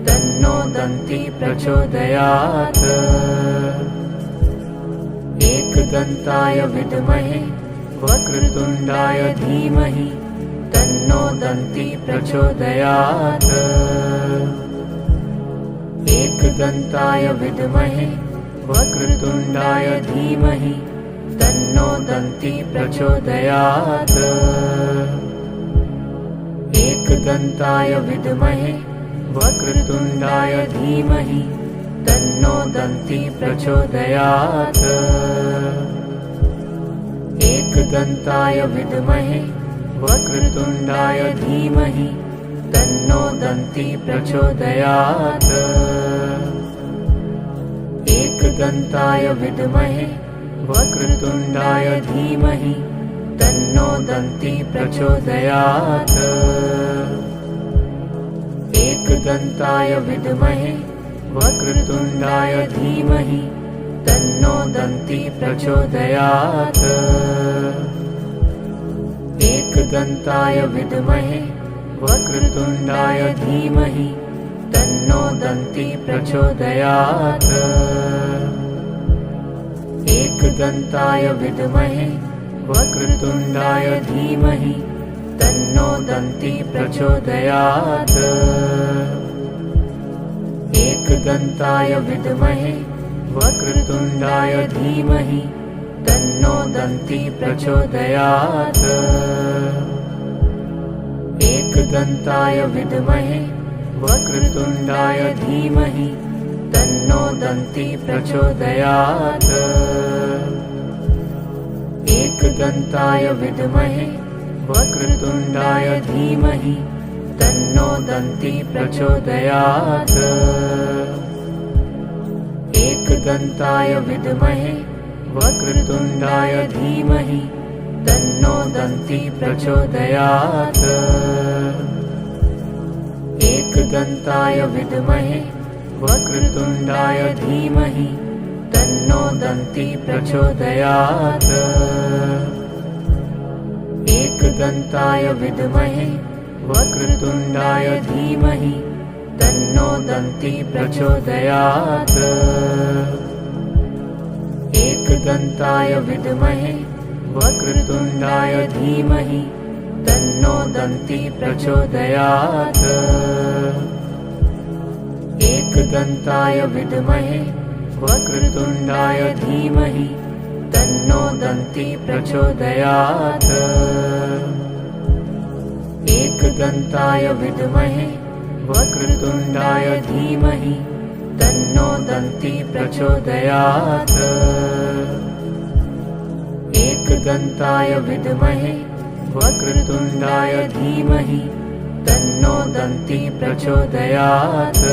Speaker 1: तन्नो दन्ती प्रचोदयात्। एकदन्ताय विद्महे वक्रतुण्डाय धीमहि तन्नो दन्ती प्रचोदयात्। एकदन्ताय विद्महे वक्रतुण्डाय धीमहि तन्नो दन्ती प्रचोदयात्। एकदन्ताय विद्महे वक्रतुण्डाय धीमहि तन्नो दन्ती प्रचोदयात्। एकदन्ताय विद्महे वक्रतुण्डाय धीमहि तन्नो दन्ती प्रचोदयात्। एकदन्ताय विद्महे वक्रतुण्डाय धीमहि तन्नो दन्ती प्रचोदयात्। एकदन्ताय विद्महे वक्रतुण्डाय धीमहि तन्नो दन्ती प्रचोदयात्। एकदन्ताय विद्महे वक्रतुण्डाय धीमहि तन्नो दन्ती प्रचोदयात्। एकदन्ताय विद्महे वक्रतुण्डाय धीमहि तन्नो दन्ती प्रचोदयात्। एकदन्ताय विद्महे वक्रतुण्डाय धीमहि तन्नो दन्ती प्रचोदयात्। एकदन्ताय विद्महे वक्रतुण्डाय धीमहि तन्नो दन्ती प्रचोदयात्। एकदन्ताय विद्महे वक्रतुण्डाय धीमहि तन्नो दन्ती प्रचोदयात्। एकदन्ताय विद्महे वक्रतुण्डाय धीमहि तन्नो दन्ती प्रचोदयात्। एकदन्ताय विद्महे वक्रतुण्डाय धीमहि तन्नो दन्ती प्रचोदयात्। एकदन्ताय विद्महे वक्रतुण्डाय धीमहि तन्नो दन्ती प्रचोदयात्। एकदन्ताय विद्महे वक्रतुण्डाय धीमहि तन्नो दन्ती प्रचोदयात्। एकदन्ताय विद्महे वक्रतुण्डाय धीमहि तन्नो दन्ती प्रचोदयात्। एकदन्ताय विद्महे वक्रतुण्डाय धीमहि तन्नो दन्ती प्रचोदयात्। एकदन्ताय विद्महे वक्रतुण्डाय धीमहि तन्नो दन्ती प्रचोदयात्।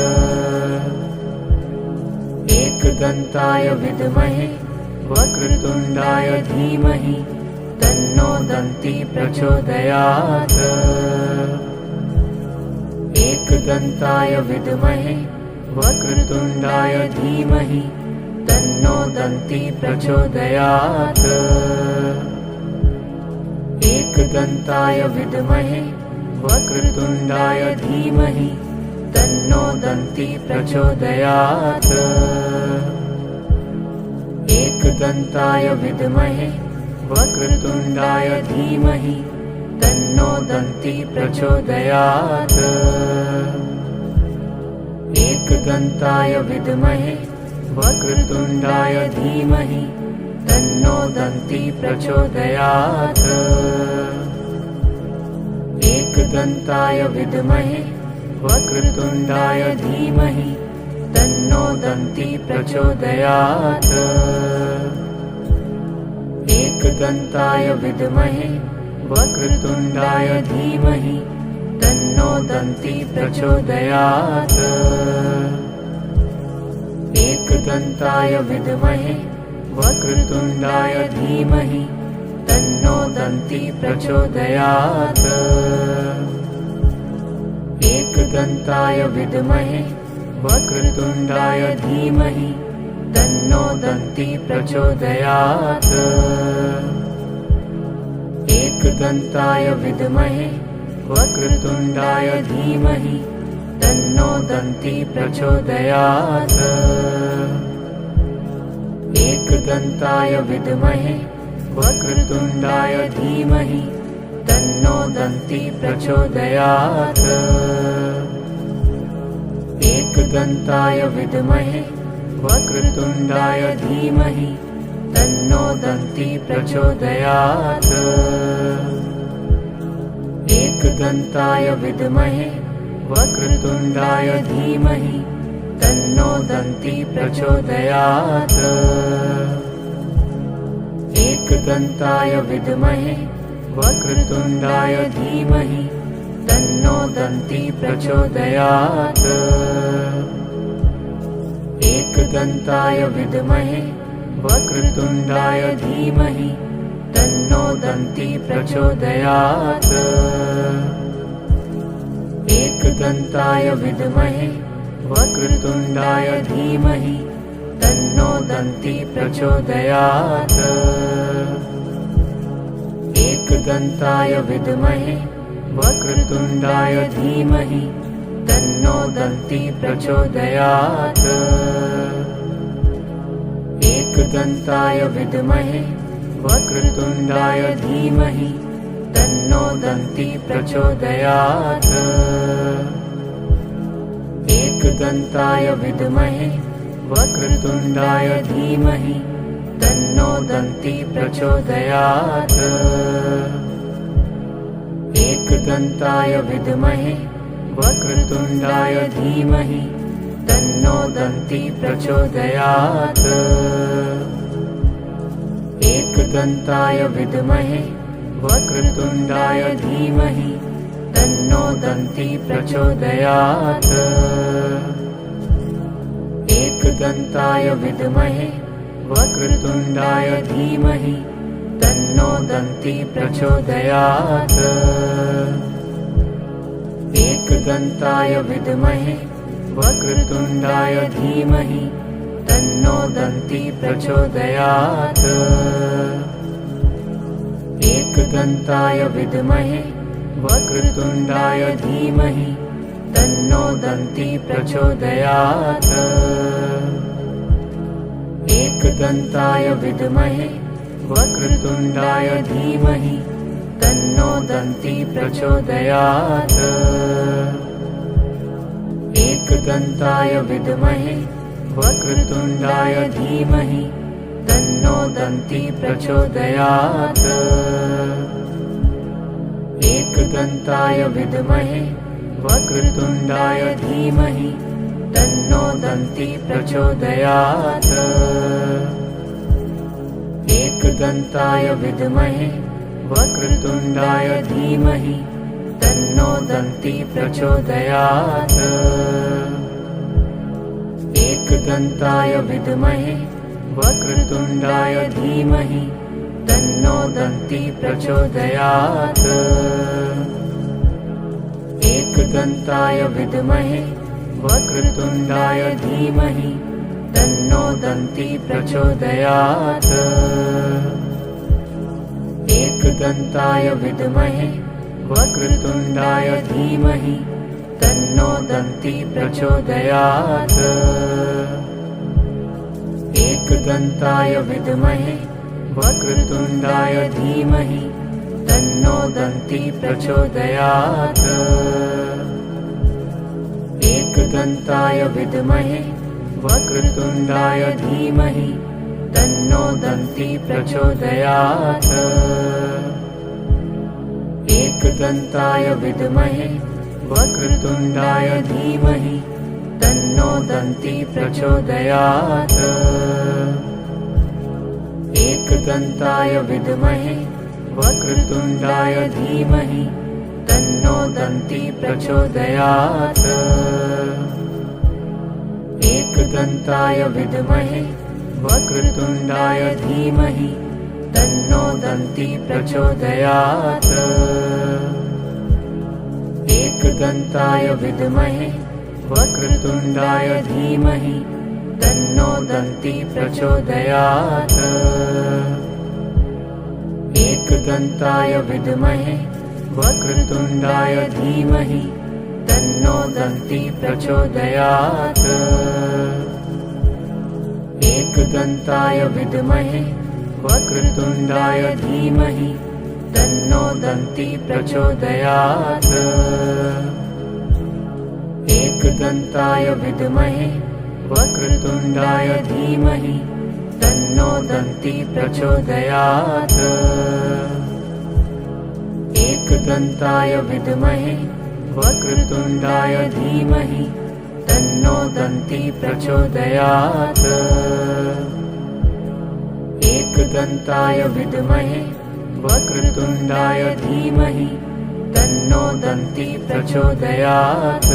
Speaker 1: एकदन्ताय विद्महे वक्रतुण्डाय धीमहि तन्नो दन्ती प्रचोदयात्। एकदन्ताय विद्महे वक्रतुण्डाय धीमहि तन्नो दन्ती प्रचोदयात्। एकदन्ताय विद्महे वक्रतुण्डाय धीमहि तन्नो दन्ती प्रचोदयात्। एकदन्ताय विद्महे वक्रतुण्डाय धीमहि तन्नो दन्ती प्रचोदयात्। एकदन्ताय विद्महे वक्रतुण्डाय धीमहि तन्नो दन्ती प्रचोदयात्। एकदन्ताय विद्महे वक्रतुण्डाय धीमहि तन्नो दन्ती प्रचोदयात्। एकदन्ताय विद्महे वक्रतुण्डाय धीमहि तन्नो दन्ती प्रचोदयात्। एकदन्ताय विद्महे वक्रतुण्डाय धीमहि तन्नो दन्ती प्रचोदयात्। एकदन्ताय विद्महे वक्रतुण्डाय धीमहि तन्नो दन्ती प्रचोदयात्। एकदन्ताय विद्महे वक्रतुण्डाय धीमहि तन्नो दन्ती प्रचोदयात्। एकदन्ताय विद्महे वक्रतुण्डाय धीमहि तन्नो दन्ती प्रचोदयात्। एकदन्ताय विद्महे वक्रतुण्डाय धीमहि तन्नो दन्ती प्रचोदयात्। एकदन्ताय विद्महे वक्रतुण्डाय धीमहि तन्नो दन्ती प्रचोदयात्। एकदन्ताय विद्महे वक्रतुण्डाय धीमहि तन्नो दन्ती प्रचोदयात्। एकदन्ताय विद्महे वक्रतुण्डाय धीमहि तन्नो दन्ती प्रचोदयात्। एकदन्ताय विद्महे वक्रतुण्डाय धीमहि तन्नो दन्ती प्रचोदयात्। एकदन्ताय विद्महे वक्रतुण्डाय धीमहि तन्नो दन्ती प्रचोदयात्। एकदन्ताय विद्महे वक्रतुण्डाय धीमहि तन्नो दन्ती प्रचोदयात्। एकदन्ताय विद्महे वक्रतुण्डाय धीमहि तन्नो दन्ती प्रचोदयात्। एकदन्ताय विद्महे वक्रतुण्डाय धीमहि तन्नो दन्ती प्रचोदयात्। एकदन्ताय विद्महे वक्रतुण्डाय धीमहि तन्नो दन्ती प्रचोदयात्। एकदन्ताय विद्महे वक्रतुण्डाय धीमहि तन्नो दन्ती प्रचोदयात्। एकदन्ताय विद्महे वक्रतुण्डाय धीमहि तन्नो दन्ती प्रचोदयात्। एकदन्ताय विद्महे वक्रतुण्डाय धीमहि तन्नो दन्ती प्रचोदयात्। एकदन्ताय विद्महे वक्रतुण्डाय धीमहि तन्नो दन्ती प्रचोदयात्। एकदन्ताय विद्महे वक्रतुण्डाय धीमहि तन्नो दन्ती प्रचोदयात्। एकदन्ताय विद्महे वक्रतुण्डाय धीमहि तन्नो दन्ती प्रचोदयात्। एकदन्ताय विद्महे वक्रतुण्डाय धीमहि तन्नो दन्ती प्रचोदयात्। एकदन्ताय विद्महे वक्रतुण्डाय धीमहि तन्नो दन्ती प्रचोदयात्। एकदन्ताय विद्महे वक्रतुण्डाय धीमहि तन्नो दन्ती प्रचोदयात्। एकदन्ताय विद्महे वक्रतुण्डाय धीमहि तन्नो दन्ती प्रचोदयात्। एकदन्ताय विद्महे वक्रतुण्डाय धीमहि तन्नो दन्ती प्रचोदयात्। एकदन्ताय विद्महे वक्रतुण्डाय धीमहि तन्नो दन्ती प्रचोदयात्। एकदन्ताय विद्महे वक्रतुण्डाय धीमहि तन्नो दन्ती प्रचोदयात्। एकदन्ताय विद्महे वक्रतुण्डाय धीमहि तन्नो दन्ती प्रचोदयात्। एकदन्ताय विद्महे वक्रतुण्डाय धीमहि तन्नो दन्ती प्रचोदयात्। एकदन्ताय विद्महे वक्रतुण्डाय धीमहि तन्नो दन्ती प्रचोदयात्। एकदन्ताय विद्महे वक्रतुण्डाय धीमहि तन्नो दन्ती प्रचोदयात्। एकदन्ताय विद्महे वक्रतुण्डाय धीमहि तन्नो दन्ती प्रचोदयात्। एकदन्ताय विद्महे वक्रतुण्डाय धीमहि तन्नो दन्ती प्रचोदयात्। एकदन्ताय विद्महे वक्रतुण्डाय धीमहि तन्नो दन्ती प्रचोदयात्। एकदन्ताय विद्महे वक्रतुण्डाय धीमहि तन्नो दन्ती प्रचोदयात्।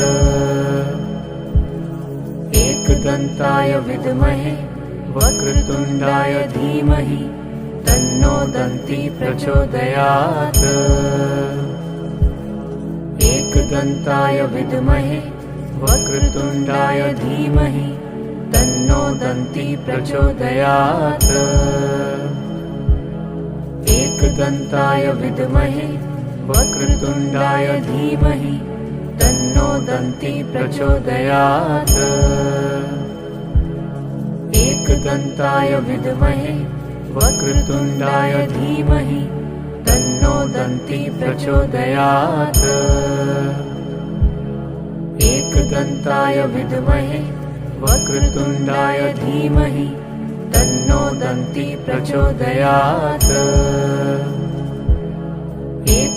Speaker 1: एकदन्ताय विद्महे वक्रतुण्डाय धीमहि तन्नो दन्ती प्रचोदयात्। एकदन्ताय विद्महे वक्रतुण्डाय धीमहि तन्नो दन्ती प्रचोदयात्। एकदन्ताय विद्महे वक्रतुण्डाय धीमहि तन्नो दन्ती प्रचोदयात्। एकदन्ताय विद्महे वक्रतुण्डाय धीमहि तन्नो दन्ती प्रचोदयात्। एकदन्ताय विद्महे वक्रतुण्डाय धीमहि तन्नो दन्ती प्रचोदयात्।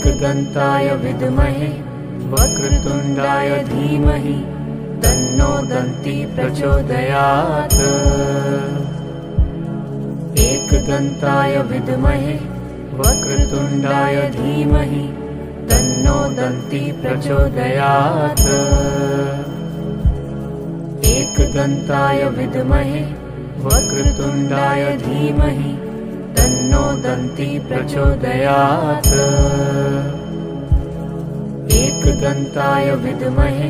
Speaker 1: एकदन्ताय विद्महे वक्रतुण्डाय धीमहि तन्नो दन्ती प्रचोदयात्। एकदन्ताय विद्महे वक्रतुण्डाय धीमहि तन्नो दन्ती प्रचोदयात्। एकदन्ताय विद्महे वक्रतुण्डाय धीमहि तन्नो दन्ती प्रचोदयात्। एकदन्ताय विद्महे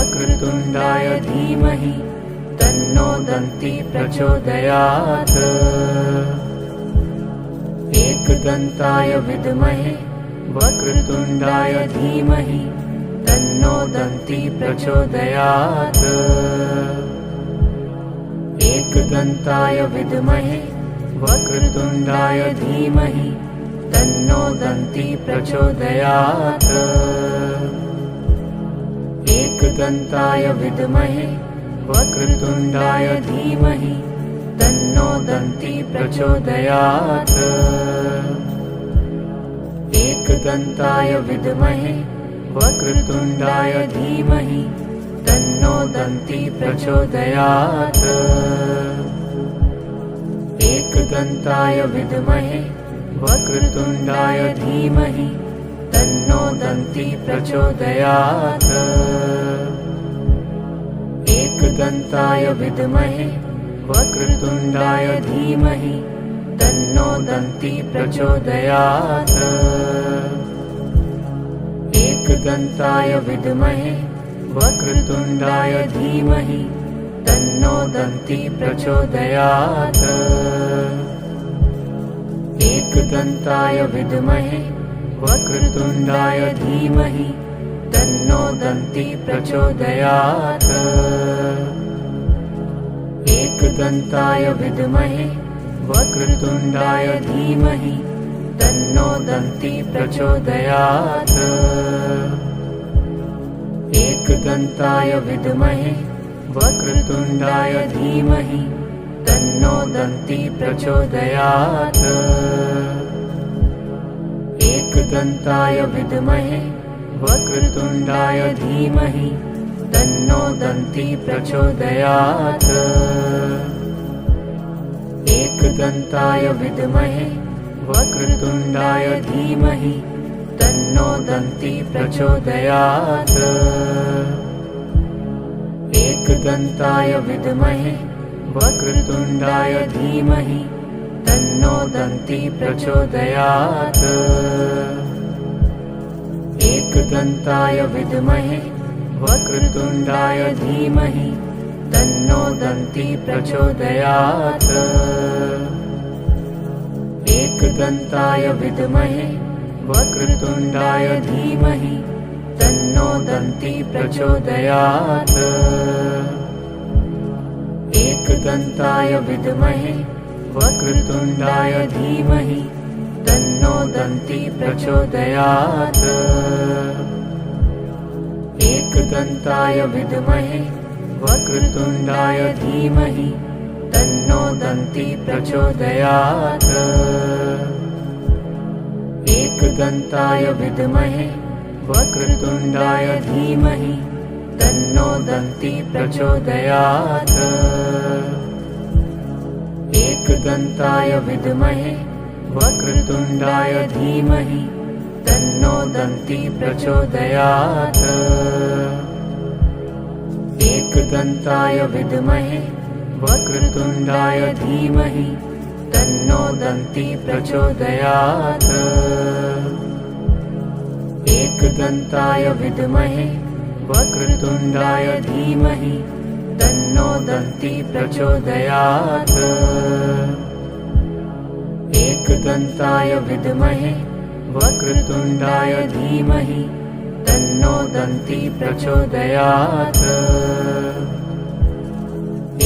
Speaker 1: वक्रतुण्डाय धीमहि तन्नो दन्ती प्रचोदयात्। एकदन्ताय विद्महे वक्रतुण्डाय धीमहि तन्नो दन्ती प्रचोदयात्। एकदन्ताय विद्महे वक्रतुण्डाय धीमहि तन्नो दन्ती प्रचोदयात्। एकदन्ताय विद्महे वक्रतुण्डाय धीमहि तन्नो दन्ती प्रचोदयात्। एकदन्ताय विद्महे वक्रतुण्डाय धीमहि तन्नो दन्ती प्रचोदयात्। एकदन्ताय विद्महे वक्रतुण्डाय धीमहि तन्नो दन्ती प्रचोदयात्। एकदन्ताय विद्महे वक्रतुण्डाय धीमहि तन्नो दन्ती प्रचोदयात्। एकदन्ताय विद्महे वक्रतुण्डाय धीमहि तन्नो दन्ती प्रचोदयात्। एकदन्ताय विद्महे वक्रतुण्डाय धीमहि तन्नो दन्ती प्रचोदयात्। एकदन्ताय विद्महे वक्रतुण्डाय धीमहि तन्नो दन्ती प्रचोदयात्। एकदन्ताय विद्महे वक्रतुण्डाय धीमहि तन्नो दन्ती प्रचोदयात्। एकदन्ताय विद्महे वक्रतुण्डाय धीमहि तन्नो दन्ती प्रचोदयात्। एकदन्ताय विद्महे वक्रतुण्डाय धीमहि तन्नो दन्ती प्रचोदयात्। एकदन्ताय विद्महे वक्रतुण्डाय धीमहि तन्नो दन्ती प्रचोदयात्। एकदन्ताय विद्महे वक्रतुण्डाय धीमहि तन्नो दन्ती प्रचोदयात्। एकदन्ताय विद्महे वक्रतुण्डाय धीमहि तन्नो दन्ती प्रचोदयात्। एकदन्ताय विद्महे वक्रतुण्डाय धीमहि तन्नो दन्ती प्रचोदयात्। एकदन्ताय विद्महे वक्रतुण्डाय धीमहि तन्नो दन्ती प्रचोदयात्। एकदन्ताय विद्महे वक्रतुण्डाय धीमहि तन्नो दन्ती प्रचोदयात्। एकदन्ताय विद्महे वक्रतुण्डाय धीमहि तन्नो दन्ती प्रचोदयात्। एकदन्ताय विद्महे वक्रतुण्डाय धीमहि तन्नो दन्ती प्रचोदयात्। एकदन्ताय विद्महे वक्रतुण्डाय धीमहि तन्नो दन्ती प्रचोदयात्। एकदन्ताय विद्महे वक्रतुण्डाय धीमहि तन्नो दन्ती प्रचोदयात्।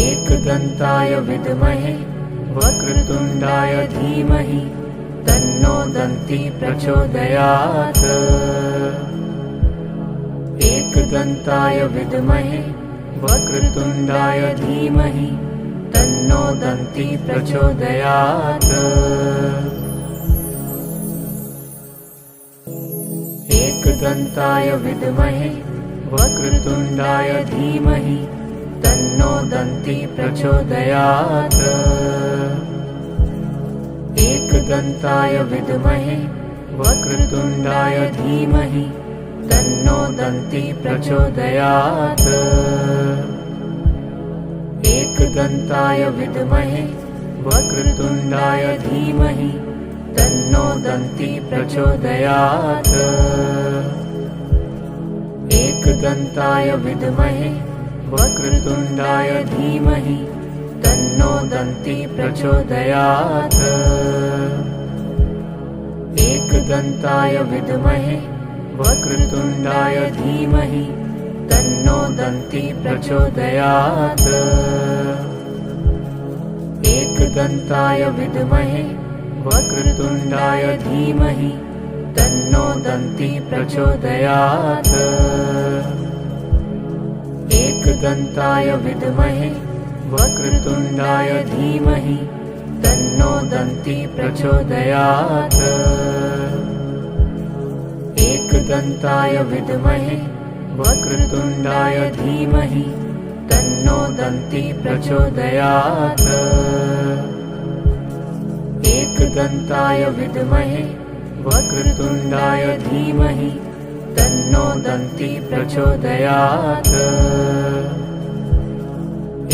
Speaker 1: एकदन्ताय विद्महे वक्रतुण्डाय धीमहि तन्नो दन्ती प्रचोदयात्। एकदन्ताय विद्महे वक्रतुण्डाय धीमहि तन्नो दन्ती प्रचोदयात्। एकदन्ताय विद्महे वक्रतुण्डाय धीमहि तन्नो दन्ती प्रचोदयात्। एकदन्ताय विद्महे वक्रतुण्डाय धीमहि तन्नो दन्ती प्रचोदयात्। एकदन्ताय विद्महे वक्रतुण्डाय धीमहि तन्नो दन्ती प्रचोदयात्। एकदन्ताय विद्महे वक्रतुण्डाय धीमहि तन्नो दन्ती प्रचोदयात्। एकदन्ताय विद्महे वक्रतुण्डाय धीमहि तन्नो दन्ती प्रचोदयात्। एकदन्ताय विद्महे वक्रतुण्डाय धीमहि तन्नो दन्ती प्रचोदयात्। एकदन्ताय विद्महे वक्रतुण्डाय धीमहि तन्नो दन्ती प्रचोदयात्। एकदन्ताय विद्महे वक्रतुण्डाय धीमहि तन्नो दन्ती प्रचोदयात्। एकदन्ताय विद्महे वक्रतुण्डाय धीमहि तन्नो दन्ती प्रचोदयात्।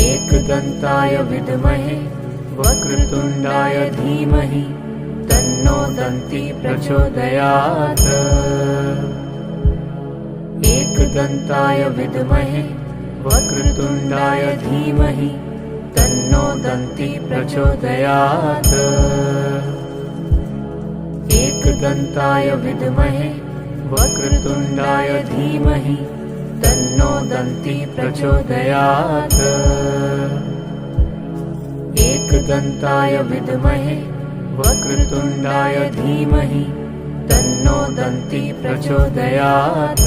Speaker 1: एकदन्ताय विद्महे वक्रतुण्डाय धीमहि तन्नो दन्ती प्रचोदयात्। एकदन्ताय विद्महे वक्रतुण्डाय धीमहि तन्नो दन्ती प्रचोदयात्। एकदन्ताय विद्महे वक्रतुण्डाय धीमहि तन्नो दन्ती प्रचोदयात्। एकदन्ताय विद्महे वक्रतुण्डाय धीमहि तन्नो दन्ती प्रचोदयात्।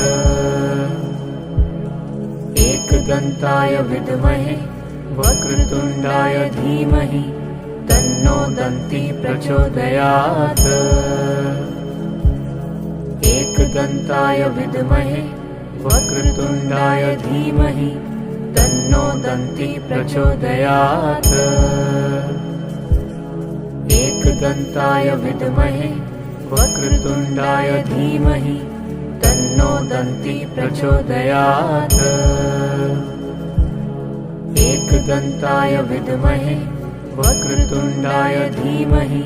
Speaker 1: एकदन्ताय विद्महे वक्रतुण्डाय धीमहि तन्नो दन्ती प्रचोदयात्। एकदन्ताय विद्महे वक्रतुण्डाय धीमहि तन्नो दन्ती प्रचोदयात्। एकदन्ताय विद्महे वक्रतुण्डाय धीमहि तन्नो दन्ती प्रचोदयात्। एकदन्ताय विद्महे वक्रतुण्डाय धीमहि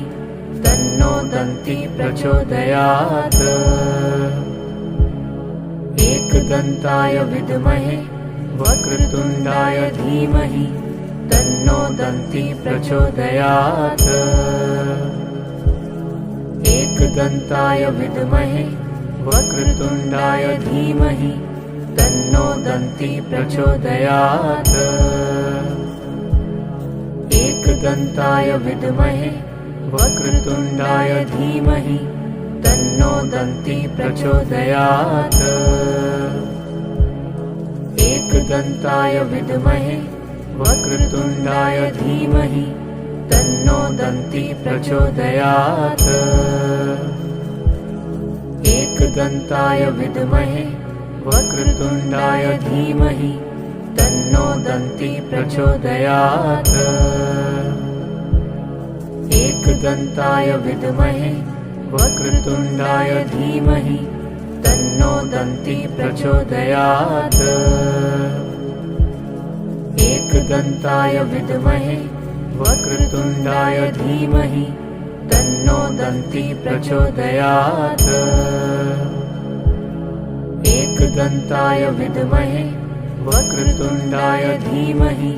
Speaker 1: तन्नो दन्ती प्रचोदयात्। एकदन्ताय विद्महे वक्रतुण्डाय धीमहि तन्नो दन्ती प्रचोदयात्। एकदन्ताय विद्महे वक्रतुण्डाय धीमहि तन्नो दन्ती प्रचोदयात्। एकदन्ताय विद्महे वक्रतुण्डाय धीमहि तन्नो दन्ती प्रचोदयात्। एकदन्ताय विद्महे वक्रतुण्डाय धीमहि तन्नो दन्ती प्रचोदयात्। एकदन्ताय विद्महे वक्रतुण्डाय धीमहि तन्नो दन्ती प्रचोदयात्। एकदन्ताय विद्महे वक्रतुण्डाय धीमहि तन्नो दन्ती प्रचोदयात्। एकदन्ताय विद्महे वक्रतुण्डाय धीमहि तन्नो दन्ती प्रचोदयात्। एकदन्ताय विद्महे वक्रतुण्डाय धीमहि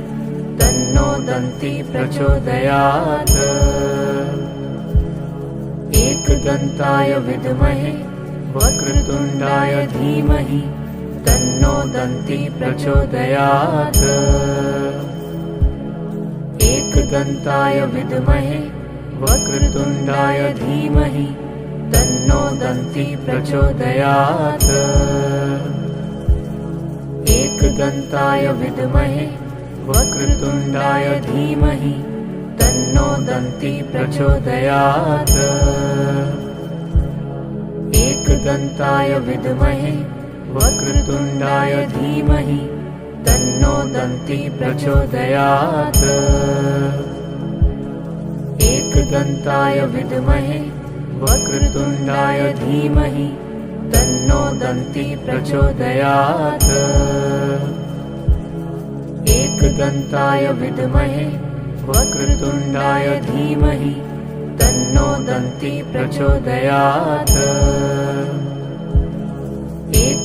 Speaker 1: तन्नो दन्ती प्रचोदयात्। एकदन्ताय विद्महे वक्रतुण्डाय धीमहि तन्नो दन्ती प्रचोदयात्। एकदन्ताय विद्महे वक्रतुण्डाय धीमहि तन्नो दन्ती प्रचोदयात्। एकदन्ताय विद्महे वक्रतुण्डाय धीमहि तन्नो दन्ती प्रचोदयात्। एकदन्ताय विद्महे वक्रतुण्डाय धीमहि तन्नो दन्ती प्रचोदयात्। एकदन्ताय विद्महे वक्रतुण्डाय धीमहि तन्नो दन्ती प्रचोदयात्। एकदन्ताय विद्महे वक्रतुण्डाय धीमहि तन्नो दन्ती प्रचोदयात्।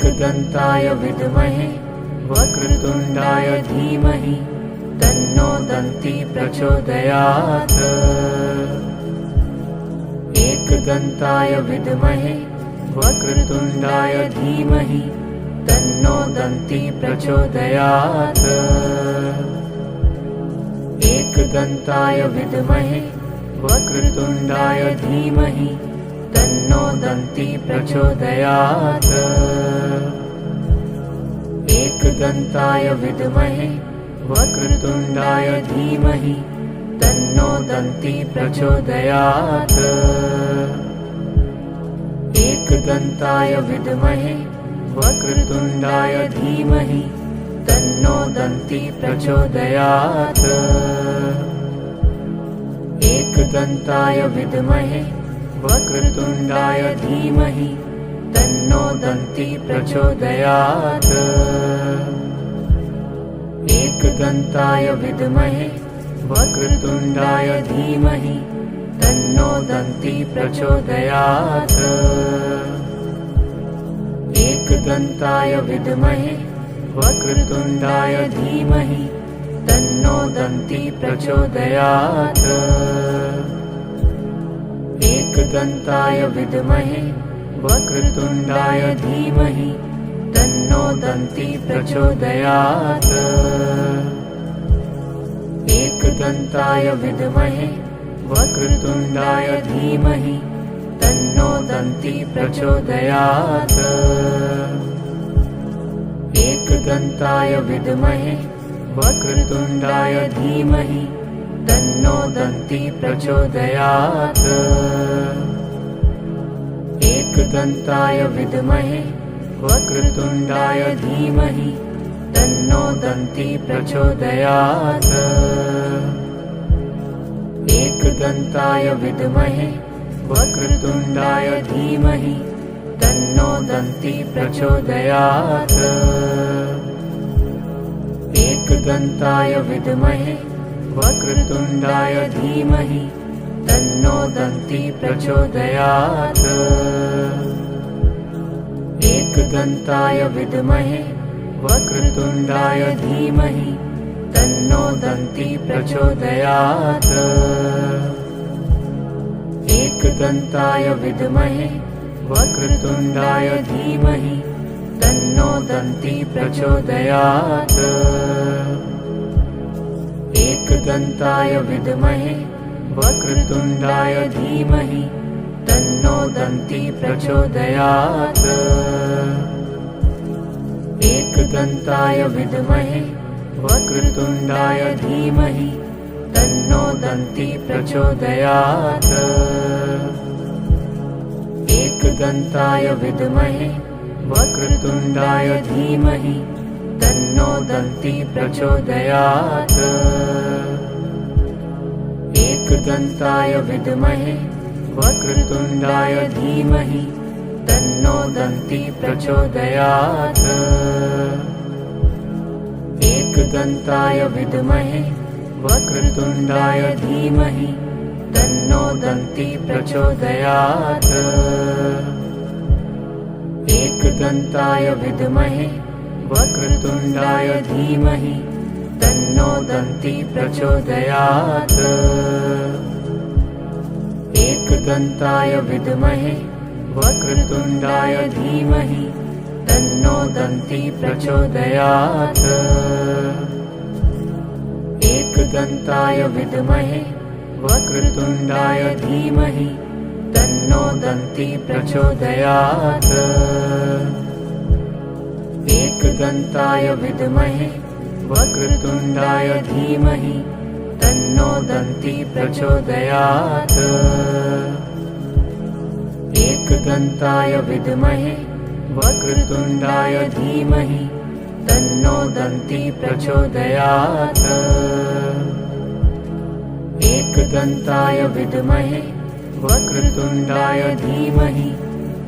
Speaker 1: एकदन्ताय विद्महे वक्रतुण्डाय धीमहि तन्नो दन्ती प्रचोदयात्। एकदन्ताय विद्महे वक्रतुण्डाय धीमहि तन्नो दन्ती प्रचोदयात्। एकदन्ताय विद्महे वक्रतुण्डाय धीमहि तन्नो दन्ती प्रचोदयात्। एकदन्ताय विद्महे वक्रतुण्डाय धीमहि तन्नो दन्ती प्रचोदयात्। एकदन्ताय विद्महे वक्रतुण्डाय धीमहि तन्नो दन्ती प्रचोदयात्। एकदन्ताय विद्महे वक्रतुण्डाय धीमहि तन्नो दन्ती प्रचोदयात्। एकदन्ताय विद्महे वक्रतुण्डाय धीमहि तन्नो दन्ती प्रचोदयात्। एकदन्ताय विद्महे वक्रतुण्डाय धीमहि तन्नो दन्ती प्रचोदयात्। एकदन्ताय विद्महे वक्रतुण्डाय धीमहि तन्नो दन्ती प्रचोदयात्। एकदन्ताय विद्महे वक्रतुण्डाय धीमहि तन्नो दन्ती प्रचोदयात्। एकदन्ताय विद्महे वक्रतुण्डाय धीमहि तन्नो दन्ती प्रचोदयात्। एकदन्ताय विद्महे वक्रतुण्डाय धीमहि तन्नो दन्ती प्रचोदयात्। एकदन्ताय विद्महे वक्रतुण्डाय धीमहि तन्नो दन्ती प्रचोदयात्। एकदन्ताय विद्महे वक्रतुण्डाय धीमहि तन्नो दन्ती प्रचोदयात्। एकदन्ताय विद्महे वक्रतुण्डाय धीमहि तन्नो दन्ती प्रचोदयात्। एकदन्ताय विद्महे वक्रतुण्डाय धीमहि तन्नो दन्ती प्रचोदयात्। एकदन्ताय विद्महे वक्रतुण्डाय धीमहि तन्नो दन्ती प्रचोदयात्। एकदन्ताय विद्महे वक्रतुण्डाय धीमहि तन्नो दन्ती प्रचोदयात्। एकदन्ताय विद्महे वक्रतुण्डाय धीमहि तन्नो दन्ती प्रचोदयात्। एकदन्ताय विद्महे वक्रतुण्डाय धीमहि तन्नो दन्ती प्रचोदयात्। एकदन्ताय विद्महे वक्रतुण्डाय धीमहि तन्नो दन्ती प्रचोदयात्। एकदन्ताय विद्महे वक्रतुण्डाय धीमहि तन्नो दन्ती प्रचोदयात्। एकदन्ताय विद्महे वक्रतुण्डाय धीमहि तन्नो दन्ती प्रचोदयात्। एकदन्ताय विद्महे वक्रतुण्डाय धीमहि तन्नो दन्ती प्रचोदयात्। एकदन्ताय विद्महे वक्रतुण्डाय धीमहि तन्नो दन्ती प्रचोदयात्। एकदन्ताय विद्महे वक्रतुण्डाय धीमहि तन्नो दन्ती प्रचोदयात्। एकदन्ताय विद्महे वक्रतुण्डाय धीमहि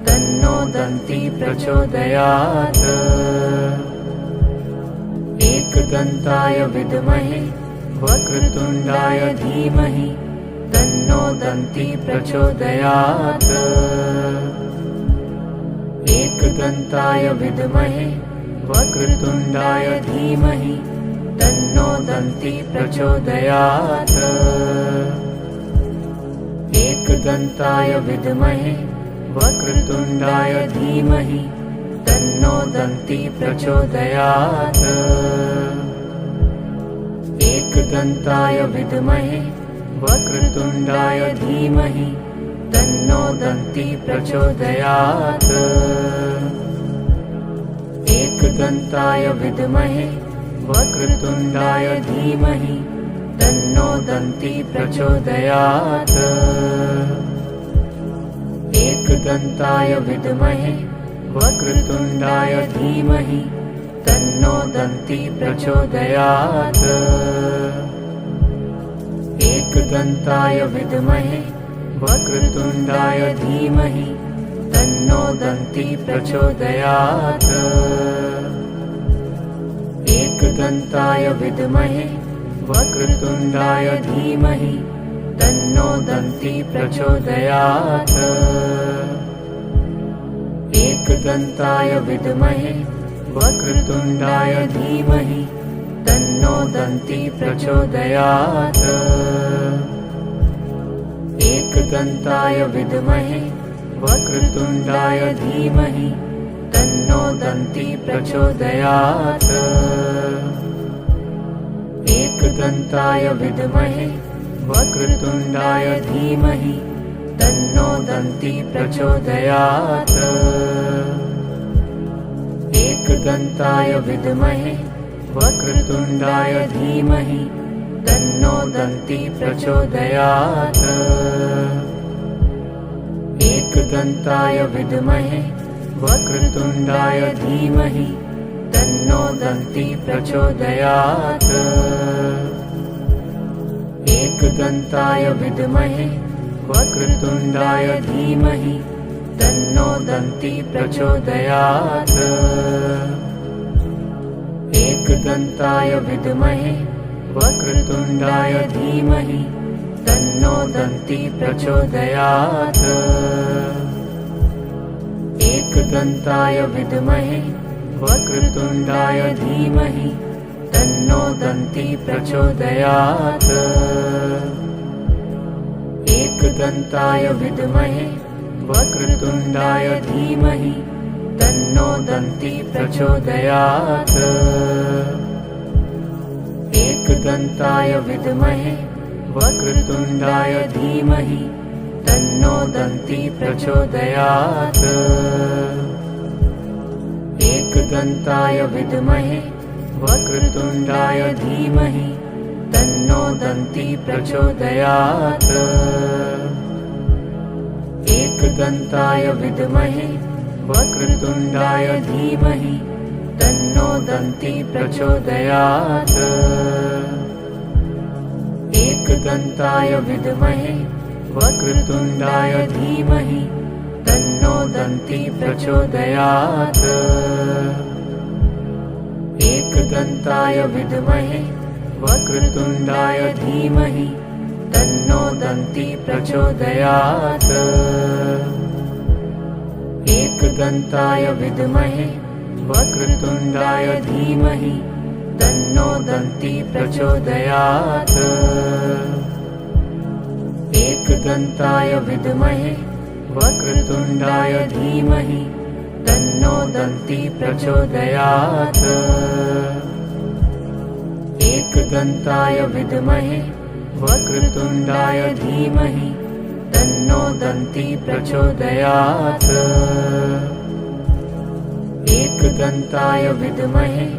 Speaker 1: तन्नो दन्ती प्रचोदयात्। एकदन्ताय विद्महे वक्रतुण्डाय धीमहि तन्नो दन्ती प्रचोदयात्। एकदन्ताय विद्महे वक्रतुण्डाय धीमहि तन्नो दन्ती प्रचोदयात्। एकदन्ताय विद्महे वक्रतुण्डाय धीमहि तन्नो दन्ती प्रचोदयात्। एकदन्ताय विद्महे वक्रतुण्डाय धीमहि तन्नो दन्ती प्रचोदयात्। एकदन्ताय विद्महे वक्रतुण्डाय धीमहि तन्नो दन्ती प्रचोदयात्। एकदन्ताय विद्महे वक्रतुण्डाय धीमहि तन्नो दन्ती प्रचोदयात्। एकदन्ताय विद्महे वक्रतुण्डाय धीमहि तन्नो दन्ती प्रचोदयात्। एकदन्ताय विद्महे वक्रतुण्डाय धीमहि तन्नो दन्ती प्रचोदयात्। एकदन्ताय विद्महे वक्रतुण्डाय धीमहि तन्नो दन्ती प्रचोदयात्। एकदन्ताय विद्महे वक्रतुण्डाय धीमहि तन्नो दन्ती प्रचोदयात्। एकदन्ताय विद्महे वक्रतुण्डाय धीमहि तन्नो दन्ती प्रचोदयात्। एकदन्ताय विद्महे वक्रतुण्डाय धीमहि तन्नो दन्ती प्रचोदयात्। एकदन्ताय विद्महे वक्रतुण्डाय धीमहि तन्नो दन्ती प्रचोदयात्। एकदन्ताय विद्महे वक्रतुण्डाय धीमहि तन्नो दन्ती प्रचोदयात्। एकदन्ताय विद्महे वक्रतुण्डाय धीमहि तन्नो दन्ती प्रचोदयात्। एकदन्ताय विद्महे वक्रतुण्डाय धीमहि तन्नो दन्ती प्रचोदयात्। एकदन्ताय विद्महे वक्रतुण्डाय धीमहि तन्नो दन्ती प्रचोदयात्। एकदन्ताय विद्महे वक्रतुण्डाय धीमहि तन्नो दन्ती प्रचोदयात्। एकदन्ताय विद्महे वक्रतुण्डाय धीमहि तन्नो दन्ती प्रचोदयात्। एकदन्ताय विद्महे वक्रतुण्डाय धीमहि तन्नो दन्ती प्रचोदयात्। एकदन्ताय विद्महे वक्रतुण्डाय धीमहि तन्नो दन्ती प्रचोदयात्। एकदन्ताय विद्महे वक्रतुण्डाय धीमहि तन्नो दन्ती प्रचोदयात्। एकदन्ताय विद्महे वक्रतुण्डाय धीमहि तन्नो दन्ती प्रचोदयात्। एकदन्ताय विद्महे वक्रतुण्डाय धीमहि तन्नो दन्ती प्रचोदयात्। एकदन्ताय विद्महे वक्रतुण्डाय धीमहि तन्नो दन्ती प्रचोदयात्। एकदन्ताय विद्महे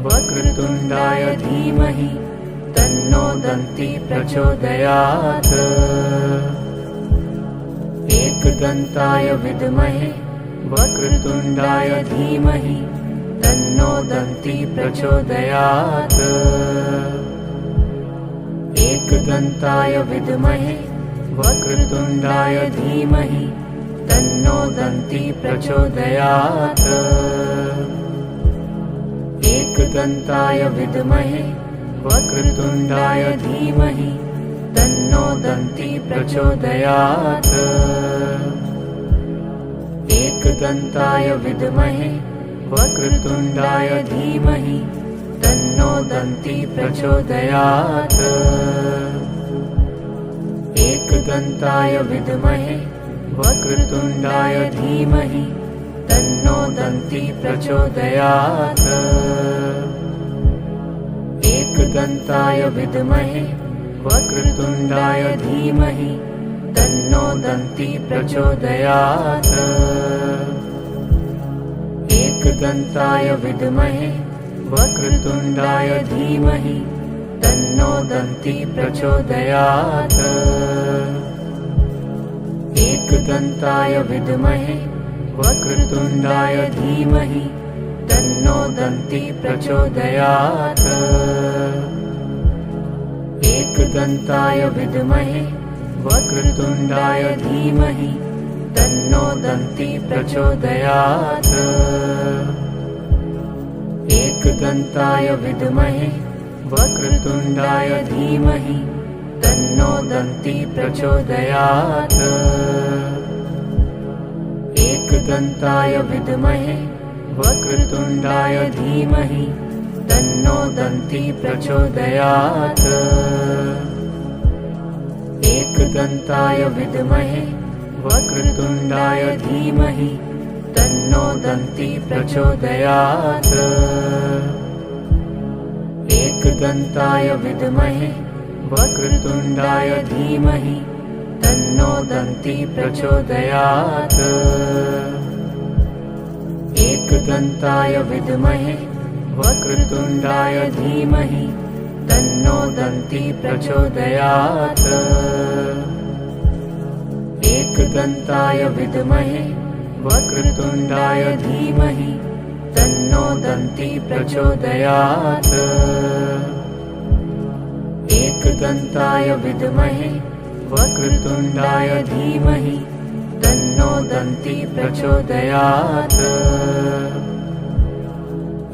Speaker 1: वक्रतुण्डाय धीमहि तन्नो दन्ती प्रचोदयात्। एकदन्ताय विद्महे वक्रतुण्डाय धीमहि तन्नो दन्ती प्रचोदयात्। एकदन्ताय विद्महे वक्रतुण्डाय धीमहि तन्नो दन्ती प्रचोदयात्। एकदन्ताय विद्महे वक्रतुण्डाय धीमहि तन्नो दन्ती प्रचोदयात्। एकदन्ताय विद्महे वक्रतुण्डाय धीमहि तन्नो दन्ती प्रचोदयात्। एकदन्ताय विद्महे वक्रतुण्डाय धीमहि तन्नो दन्ती प्रचोदयात्। एकदन्ताय विद्महे वक्रतुण्डाय धीमहि तन्नो दन्ती प्रचोदयात्। एकदन्ताय विद्महे वक्रतुण्डाय धीमहि तन्नो दन्ती प्रचोदयात्। एकदन्ताय विद्महे वक्रतुण्डाय धीमहि तन्नो दन्ती प्रचोदयात्। एकदन्ताय विद्महे वक्रतुण्डाय धीमहि तन्नो दन्ती प्रचोदयात्। एकदन्ताय विद्महे वक्रतुण्डाय धीमहि तन्नो दन्ती प्रचोदयात्। एकदन्ताय विद्महे वक्रतुण्डाय धीमहि तन्नो दन्ती प्रचोदयात्। एकदन्ताय विद्महे वक्रतुण्डाय धीमहि तन्नो दन्ती प्रचोदयात्। एकदन्ताय विद्महे वक्रतुण्डाय धीमहि तन्नो दन्ती प्रचोदयात्। एकदन्ताय विद्महे वक्रतुण्डाय धीमहि तन्नो दन्ती प्रचोदयात्। एकदन्ताय विद्महे वक्रतुण्डाय धीमहि तन्नो दन्ती प्रचोदयात्। एकदन्ताय विद्महे वक्रतुण्डाय धीमहि तन्नो दन्ती प्रचोदयात्। एकदन्ताय विद्महे वक्रतुण्डाय धीमहि तन्नो दन्ती प्रचोदयात्।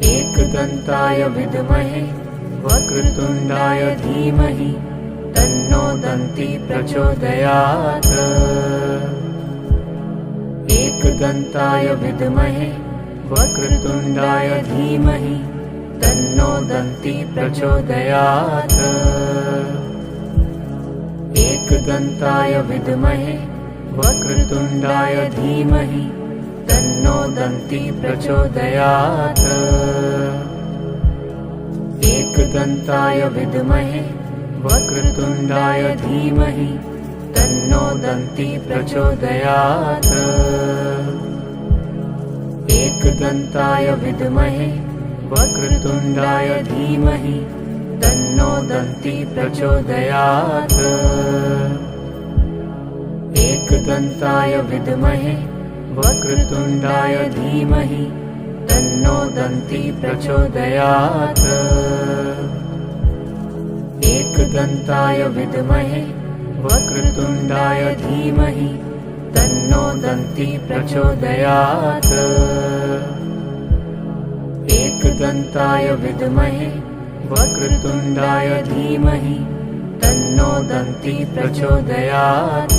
Speaker 1: एकदन्ताय विद्महे वक्रतुण्डाय धीमहि तन्नो दन्ती प्रचोदयात्। एकदन्ताय विद्महे वक्रतुण्डाय धीमहि तन्नो दन्ती प्रचोदयात्। एकदन्ताय विद्महे वक्रतुण्डाय धीमहि तन्नो दन्ती प्रचोदयात्। एकदन्ताय विद्महे वक्रतुण्डाय धीमहि तन्नो दन्ती प्रचोदयात्। एकदन्ताय विद्महे वक्रतुण्डाय धीमहि तन्नो दन्ती प्रचोदयात्। एकदन्ताय विद्महे वक्रतुण्डाय धीमहि तन्नो दन्ती प्रचोदयात्। एकदन्ताय विद्महे वक्रतुण्डाय धीमहि तन्नो दन्ती प्रचोदयात्। एकदन्ताय विद्महे वक्रतुण्डाय धीमहि तन्नो दन्ती प्रचोदयात्। एकदन्ताय विद्महे वक्रतुण्डाय धीमहि तन्नो दन्ती प्रचोदयात्। एकदन्ताय विद्महे वक्रतुण्डाय धीमहि तन्नो दन्ती प्रचोदयात्। एकदन्ताय विद्महे वक्रतुण्डाय धीमहि तन्नो दन्ती प्रचोदयात्। एकदन्ताय विद्महे वक्रतुण्डाय धीमहि तन्नो दन्ती प्रचोदयात्। एकदन्ताय विद्महे वक्रतुण्डाय धीमहि तन्नो दन्ती प्रचोदयात्। एकदन्ताय विद्महे वक्रतुण्डाय धीमहि तन्नो दन्ती प्रचोदयात्। एकदन्ताय विद्महे वक्रतुण्डाय धीमहि तन्नो दन्ती प्रचोदयात्। एकदन्ताय विद्महे वक्रतुण्डाय धीमहि तन्नो दन्ती प्रचोदयात्। एकदन्ताय विद्महे वक्रतुण्डाय धीमहि तन्नो दन्ती प्रचोदयात्। एकदन्ताय विद्महे वक्रतुण्डाय धीमहि तन्नो दन्ती प्रचोदयात्। एकदन्ताय विद्महे वक्रतुण्डाय धीमहि तन्नो दन्ती प्रचोदयात्।